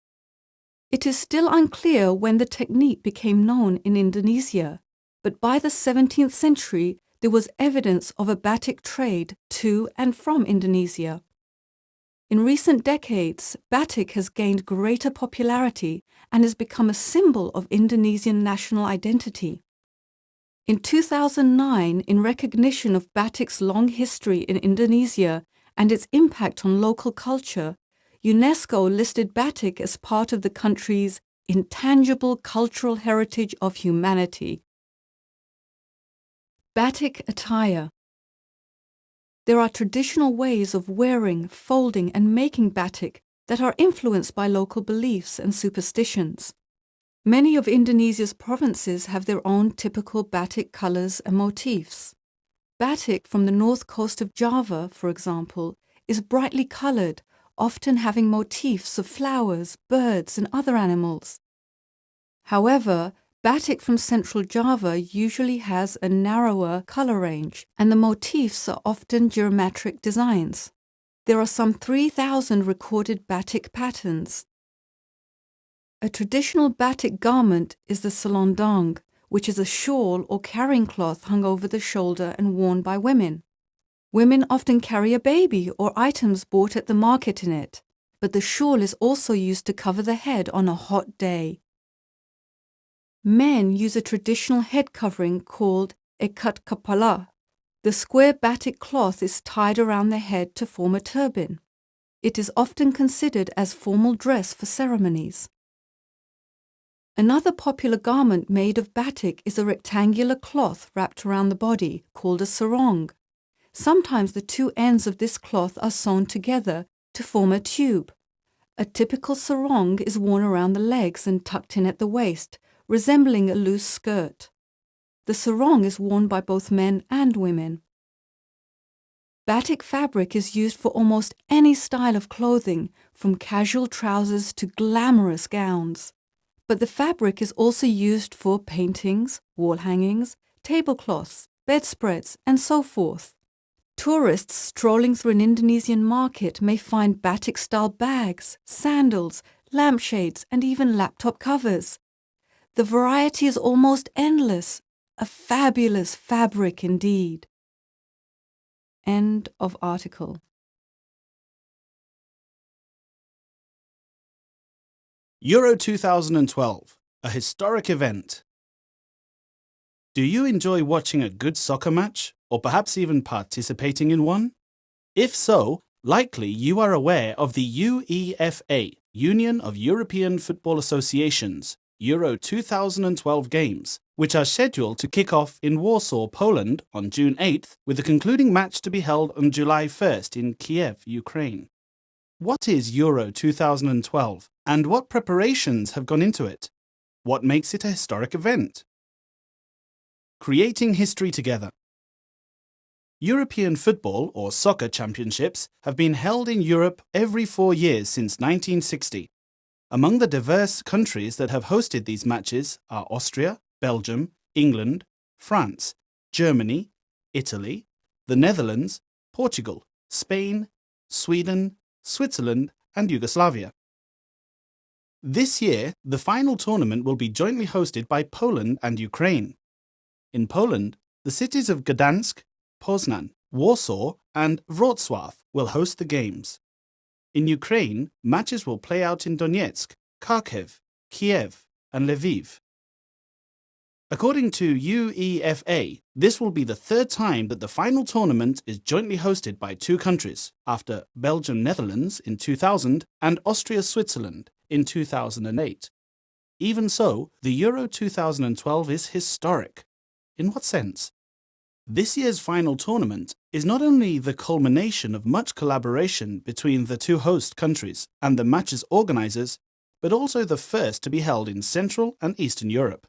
It is still unclear when the technique became known in Indonesia, but by the 17th century, there was evidence of a batik trade to and from Indonesia. In recent decades, batik has gained greater popularity and has become a symbol of Indonesian national identity. In 2009, in recognition of batik's long history in Indonesia and its impact on local culture, UNESCO listed batik as part of the country's intangible cultural heritage of humanity. Batik attire. There are traditional ways of wearing, folding, and making batik that are influenced by local beliefs and superstitions. Many of Indonesia's provinces have their own typical batik colors and motifs. Batik from the north coast of Java, for example, is brightly colored, often having motifs of flowers, birds, and other animals. However, batik from central Java usually has a narrower color range, and the motifs are often geometric designs. There are some 3,000 recorded batik patterns. A traditional batik garment is the selondang, which is a shawl or carrying cloth hung over the shoulder and worn by women. Women often carry a baby or items bought at the market in it, but the shawl is also used to cover the head on a hot day. Men use a traditional head covering called ikat kepala. The square batik cloth is tied around the head to form a turban. It is often considered as formal dress for ceremonies. Another popular garment made of batik is a rectangular cloth wrapped around the body called a sarong. Sometimes the two ends of this cloth are sewn together to form a tube. A typical sarong is worn around the legs and tucked in at the waist, resembling a loose skirt. The sarong is worn by both men and women. Batik fabric is used for almost any style of clothing, from casual trousers to glamorous gowns. But the fabric is also used for paintings, wall hangings, tablecloths, bedspreads, and so forth. Tourists strolling through an Indonesian market may find batik-style bags, sandals, lampshades, and even laptop covers. The variety is almost endless, a fabulous fabric indeed. End of article. Euro 2012, a historic event. Do you enjoy watching a good soccer match, or perhaps even participating in one? If so, likely you are aware of the UEFA, Union of European Football Associations, Euro 2012 games, which are scheduled to kick off in Warsaw, Poland on June 8th, with the concluding match to be held on July 1st in Kiev, Ukraine. What is Euro 2012, and what preparations have gone into it? What makes it a historic event? Creating history together. European football or soccer championships have been held in Europe every 4 years since 1960. Among the diverse countries that have hosted these matches are Austria, Belgium, England, France, Germany, Italy, the Netherlands, Portugal, Spain, Sweden, Switzerland, and Yugoslavia. This year, the final tournament will be jointly hosted by Poland and Ukraine. In Poland, the cities of Gdansk, Poznan, Warsaw, and Wrocław will host the games. In Ukraine, matches will play out in Donetsk, Kharkiv, Kiev, and Lviv. According to UEFA, this will be the third time that the final tournament is jointly hosted by two countries, after Belgium-Netherlands in 2000 and Austria-Switzerland in 2008. Even so, the Euro 2012 is historic. In what sense? This year's final tournament is not only the culmination of much collaboration between the two host countries and the match's organisers, but also the first to be held in Central and Eastern Europe.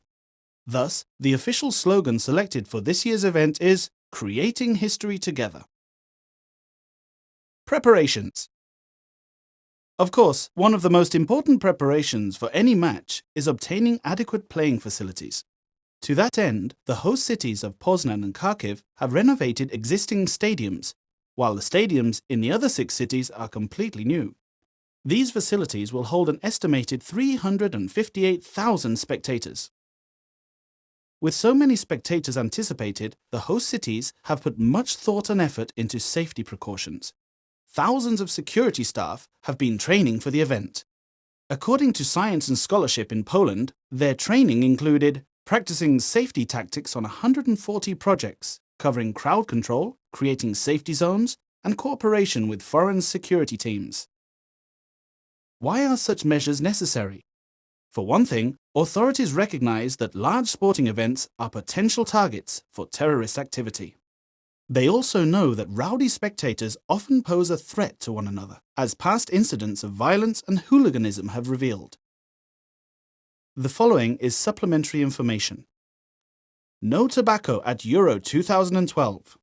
Thus, the official slogan selected for this year's event is Creating History Together. Preparations. Of course, one of the most important preparations for any match is obtaining adequate playing facilities. To that end, the host cities of Poznan and Kharkiv have renovated existing stadiums, while the stadiums in the other 6 cities are completely new. These facilities will hold an estimated 358,000 spectators. With so many spectators anticipated, the host cities have put much thought and effort into safety precautions. Thousands of security staff have been training for the event. According to Science and Scholarship in Poland, their training included practicing safety tactics on 140 projects, covering crowd control, creating safety zones, and cooperation with foreign security teams. Why are such measures necessary? For one thing, authorities recognize that large sporting events are potential targets for terrorist activity. They also know that rowdy spectators often pose a threat to one another, as past incidents of violence and hooliganism have revealed. The following is supplementary information. No tobacco at Euro 2012.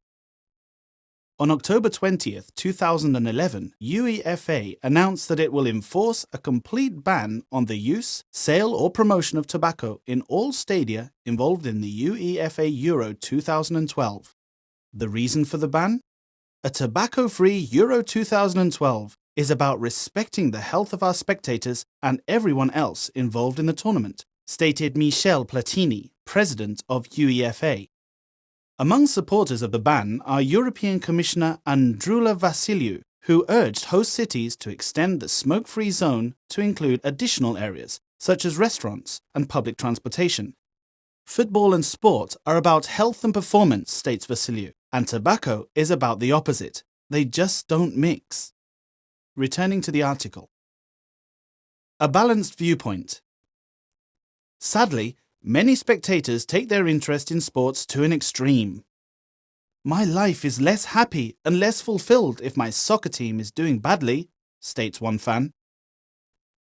On October 20th, 2011, UEFA announced that it will enforce a complete ban on the use, sale or promotion of tobacco in all stadia involved in the UEFA Euro 2012. The reason for the ban? A tobacco-free Euro 2012 is about respecting the health of our spectators and everyone else involved in the tournament, stated Michel Platini, president of UEFA. Among supporters of the ban are European Commissioner Andrula Vassiliou, who urged host cities to extend the smoke-free zone to include additional areas, such as restaurants and public transportation. Football and sport are about health and performance, states Vassiliou, and tobacco is about the opposite. They just don't mix. Returning to the article. A balanced viewpoint. Sadly, many spectators take their interest in sports to an extreme. My life is less happy and less fulfilled if my soccer team is doing badly, states one fan.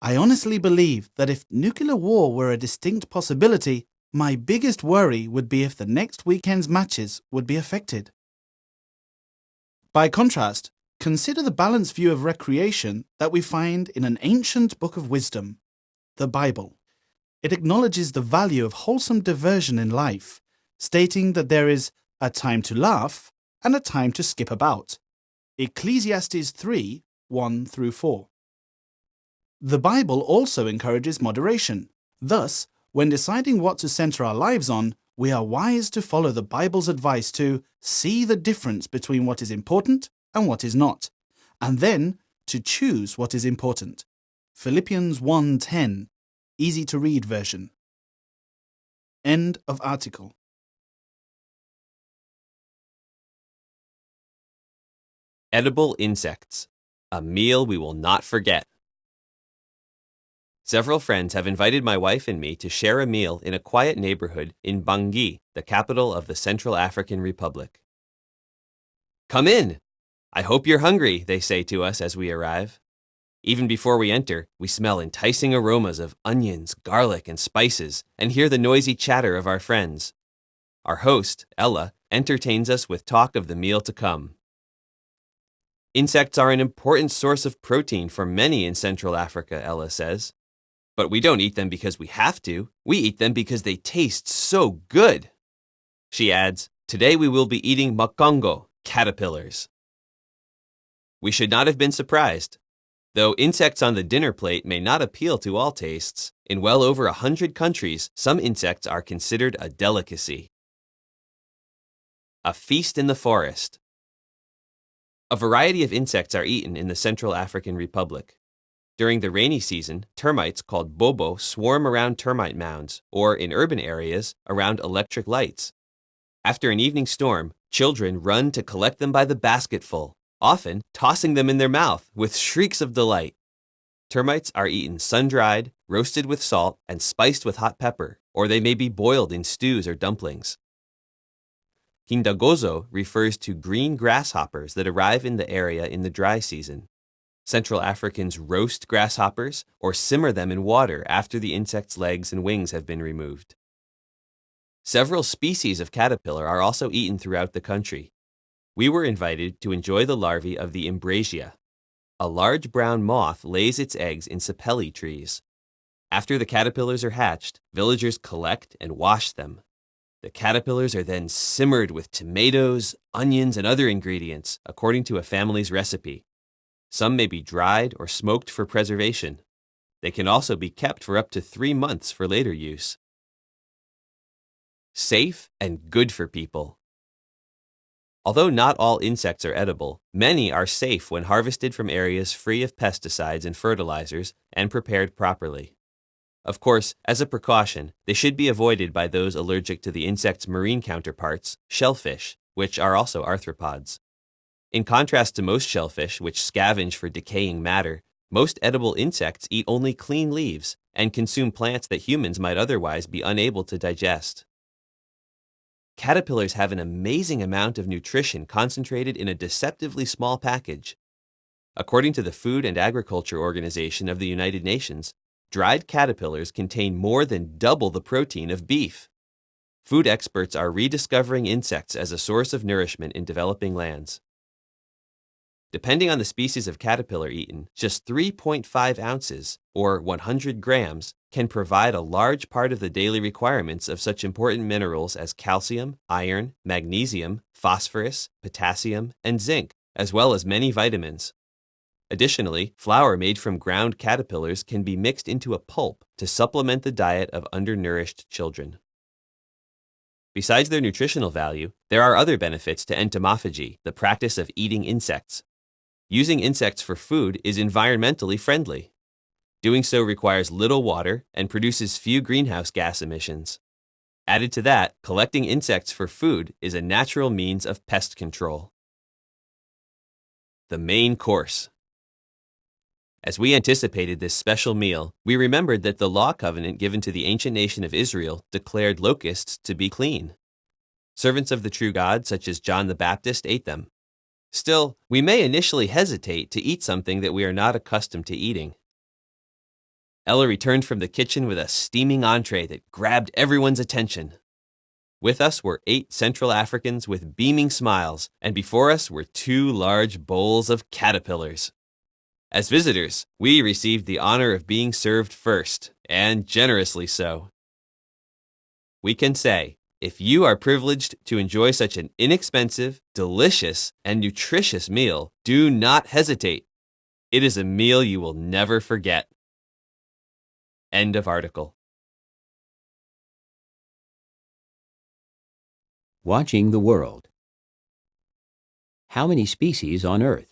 I honestly believe that if nuclear war were a distinct possibility, my biggest worry would be if the next weekend's matches would be affected. By contrast, consider the balanced view of recreation that we find in an ancient book of wisdom, the Bible. It acknowledges the value of wholesome diversion in life, stating that there is a time to laugh and a time to skip about. Ecclesiastes 3, 1-4. The Bible also encourages moderation. Thus, when deciding what to center our lives on, we are wise to follow the Bible's advice to see the difference between what is important and what is not, and then to choose what is important. Philippians 1:10, easy to read version. End of article. Edible insects, a meal we will not forget. Several friends have invited my wife and me to share a meal in a quiet neighborhood in Bangui, the capital of the Central African Republic. Come in! I hope you're hungry, they say to us as we arrive. Even before we enter, we smell enticing aromas of onions, garlic, and spices, and hear the noisy chatter of our friends. Our host, Ella, entertains us with talk of the meal to come. Insects are an important source of protein for many in Central Africa, Ella says. But we don't eat them because we have to. We eat them because they taste so good. She adds, today we will be eating makongo, caterpillars. We should not have been surprised. Though insects on the dinner plate may not appeal to all tastes, in well over 100 countries, some insects are considered a delicacy. A feast in the forest. A variety of insects are eaten in the Central African Republic. During the rainy season, termites called bobo swarm around termite mounds, or in urban areas, around electric lights. After an evening storm, children run to collect them by the basketful, often tossing them in their mouth with shrieks of delight. Termites are eaten sun-dried, roasted with salt, and spiced with hot pepper, or they may be boiled in stews or dumplings. Hindagozo refers to green grasshoppers that arrive in the area in the dry season. Central Africans roast grasshoppers or simmer them in water after the insect's legs and wings have been removed. Several species of caterpillar are also eaten throughout the country. We were invited to enjoy the larvae of the Imbrasia. A large brown moth lays its eggs in sapelli trees. After the caterpillars are hatched, villagers collect and wash them. The caterpillars are then simmered with tomatoes, onions, and other ingredients according to a family's recipe. Some may be dried or smoked for preservation. They can also be kept for up to 3 months for later use. Safe and good for people. Although not all insects are edible, many are safe when harvested from areas free of pesticides and fertilizers and prepared properly. Of course, as a precaution, they should be avoided by those allergic to the insect's marine counterparts, shellfish, which are also arthropods. In contrast to most shellfish, which scavenge for decaying matter, most edible insects eat only clean leaves and consume plants that humans might otherwise be unable to digest. Caterpillars have an amazing amount of nutrition concentrated in a deceptively small package. According to the Food and Agriculture Organization of the United Nations, dried caterpillars contain more than double the protein of beef. Food experts are rediscovering insects as a source of nourishment in developing lands. Depending on the species of caterpillar eaten, just 3.5 ounces, or 100 grams, can provide a large part of the daily requirements of such important minerals as calcium, iron, magnesium, phosphorus, potassium, and zinc, as well as many vitamins. Additionally, flour made from ground caterpillars can be mixed into a pulp to supplement the diet of undernourished children. Besides their nutritional value, there are other benefits to entomophagy, the practice of eating insects. Using insects for food is environmentally friendly. Doing so requires little water and produces few greenhouse gas emissions. Added to that, collecting insects for food is a natural means of pest control. The main course. As we anticipated this special meal, we remembered that the law covenant given to the ancient nation of Israel declared locusts to be clean. Servants of the true God, such as John the Baptist, ate them. Still, we may initially hesitate to eat something that we are not accustomed to eating. Ella returned from the kitchen with a steaming entree that grabbed everyone's attention. With us were 8 Central Africans with beaming smiles, and before us were 2 large bowls of caterpillars. As visitors, we received the honor of being served first, and generously so. We can say, if you are privileged to enjoy such an inexpensive, delicious, and nutritious meal, do not hesitate. It is a meal you will never forget. End of article. Watching the world. How many species on Earth?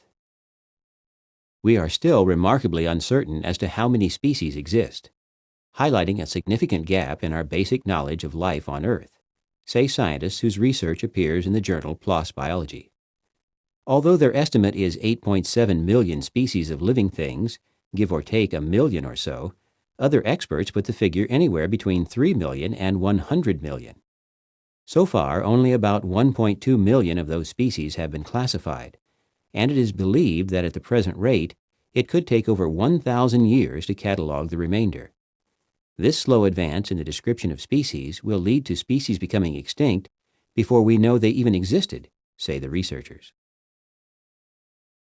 We are still remarkably uncertain as to how many species exist, highlighting a significant gap in our basic knowledge of life on Earth, say scientists whose research appears in the journal PLOS Biology. Although their estimate is 8.7 million species of living things, give or take a million or so, other experts put the figure anywhere between 3 million and 100 million. So far, only about 1.2 million of those species have been classified, and it is believed that at the present rate, it could take over 1,000 years to catalog the remainder. This slow advance in the description of species will lead to species becoming extinct before we know they even existed, say the researchers.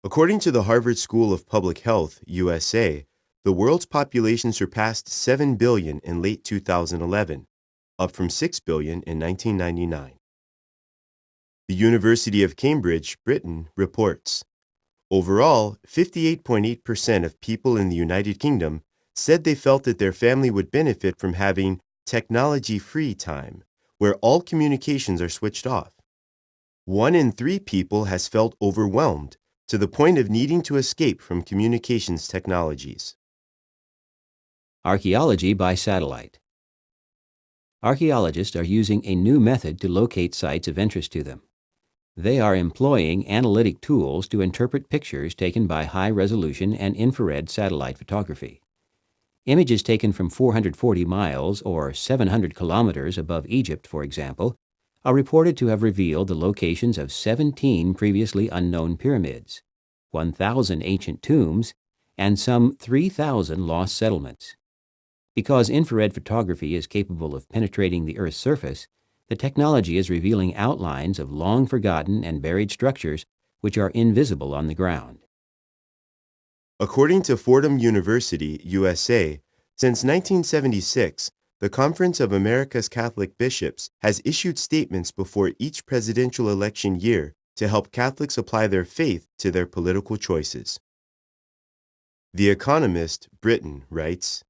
According to the Harvard School of Public Health, USA, the world's population surpassed 7 billion in late 2011, up from 6 billion in 1999. The University of Cambridge, Britain, reports, overall, 58.8% of people in the United Kingdom said they felt that their family would benefit from having technology-free time, where all communications are switched off. 1 in 3 people has felt overwhelmed to the point of needing to escape from communications technologies. Archaeology by satellite. Archaeologists are using a new method to locate sites of interest to them. They are employing analytic tools to interpret pictures taken by high-resolution and infrared satellite photography. Images taken from 440 miles or 700 kilometers above Egypt, for example, are reported to have revealed the locations of 17 previously unknown pyramids, 1,000 ancient tombs, and some 3,000 lost settlements. Because infrared photography is capable of penetrating the Earth's surface, the technology is revealing outlines of long-forgotten and buried structures which are invisible on the ground. According to Fordham University, USA, since 1976, the Conference of America's Catholic Bishops has issued statements before each presidential election year to help Catholics apply their faith to their political choices. The Economist, Britain, writes,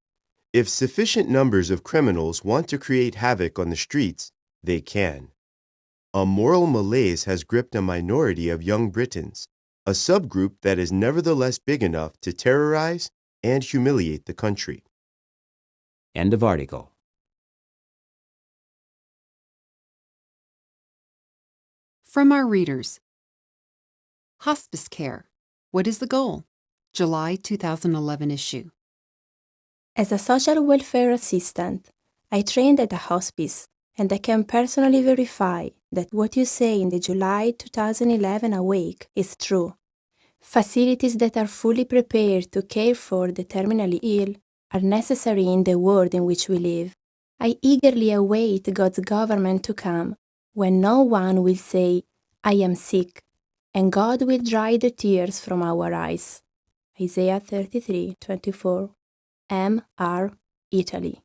"If sufficient numbers of criminals want to create havoc on the streets, they can. A moral malaise has gripped a minority of young Britons, a subgroup that is nevertheless big enough to terrorize and humiliate the country." End of article. From our readers. Hospice care. What is the goal? July 2011 issue. As a social welfare assistant, I trained at a hospice, and I can personally verify that what you say in the July 2011 Awake is true. Facilities that are fully prepared to care for the terminally ill are necessary in the world in which we live. I eagerly await God's government to come, when no one will say, "I am sick," and God will dry the tears from our eyes. Isaiah 33:24. M.R. Italy.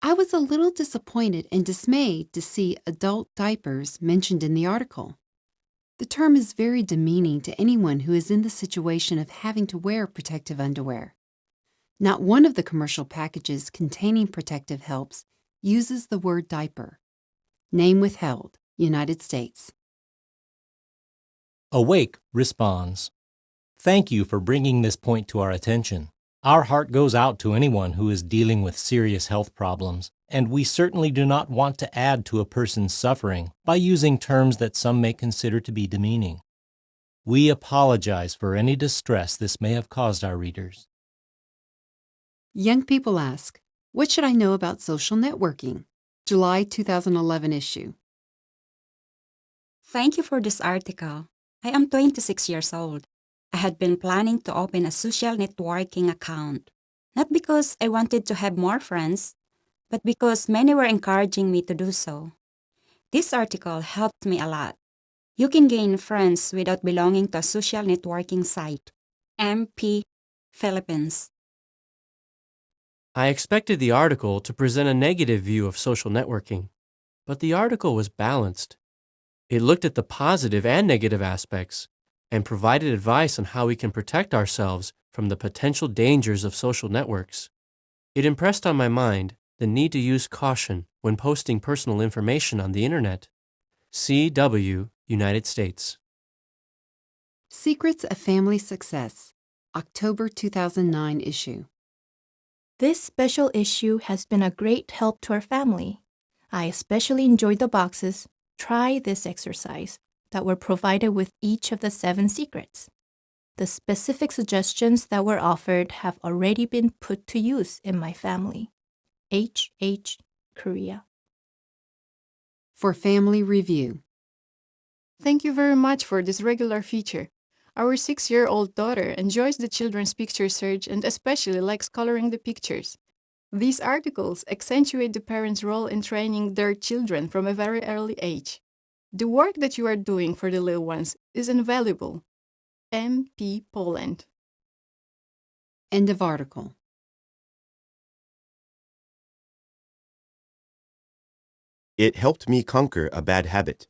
I was a little disappointed and dismayed to see adult diapers mentioned in the article. The term is very demeaning to anyone who is in the situation of having to wear protective underwear. Not one of the commercial packages containing protective helps uses the word diaper. Name withheld, United States. Awake responds, "Thank you for bringing this point to our attention. Our heart goes out to anyone who is dealing with serious health problems, and we certainly do not want to add to a person's suffering by using terms that some may consider to be demeaning. We apologize for any distress this may have caused our readers." Young people ask, what should I know about social networking? July 2011 issue. Thank you for this article. I am 26 years old. I had been planning to open a social networking account, not because I wanted to have more friends, but because many were encouraging me to do so. This article helped me a lot. You can gain friends without belonging to a social networking site. MP, Philippines. I expected the article to present a negative view of social networking, but the article was balanced. It looked at the positive and negative aspects and provided advice on how we can protect ourselves from the potential dangers of social networks. It impressed on my mind the need to use caution when posting personal information on the internet. C.W., United States. Secrets of Family Success, October 2009 issue. This special issue has been a great help to our family. I especially enjoyed the boxes, "Try this exercise," that were provided with each of the 7 secrets. The specific suggestions that were offered have already been put to use in my family. H.H. Korea. For Family Review. Thank you very much for this regular feature. Our 6-year-old daughter enjoys the children's picture search and especially likes coloring the pictures. These articles accentuate the parents' role in training their children from a very early age. The work that you are doing for the little ones is invaluable. M.P. Poland. End of article. It helped me conquer a bad habit.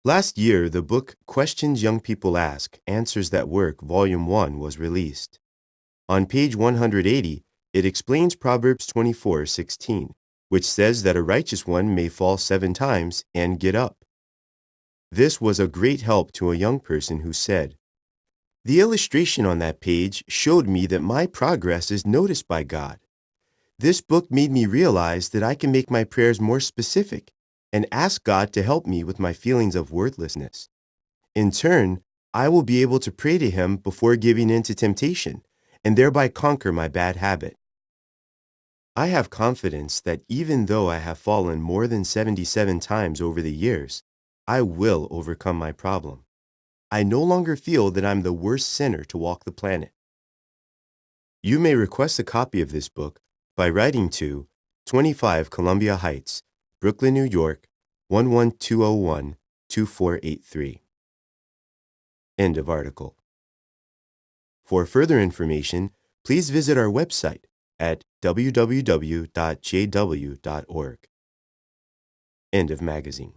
Last year, the book Questions Young People Ask, Answers That Work, Volume 1 was released. On page 180, it explains Proverbs 24:16, which says that a righteous one may fall 7 times and get up. This was a great help to a young person who said, "The illustration on that page showed me that my progress is noticed by God. This book made me realize that I can make my prayers more specific and ask God to help me with my feelings of worthlessness. In turn, I will be able to pray to Him before giving in to temptation and thereby conquer my bad habit. I have confidence that even though I have fallen more than 77 times over the years, I will overcome my problem. I no longer feel that I'm the worst sinner to walk the planet." You may request a copy of this book by writing to 25 Columbia Heights, Brooklyn, New York, 11201, 2483. End of article. For further information, please visit our website at www.jw.org. End of magazine.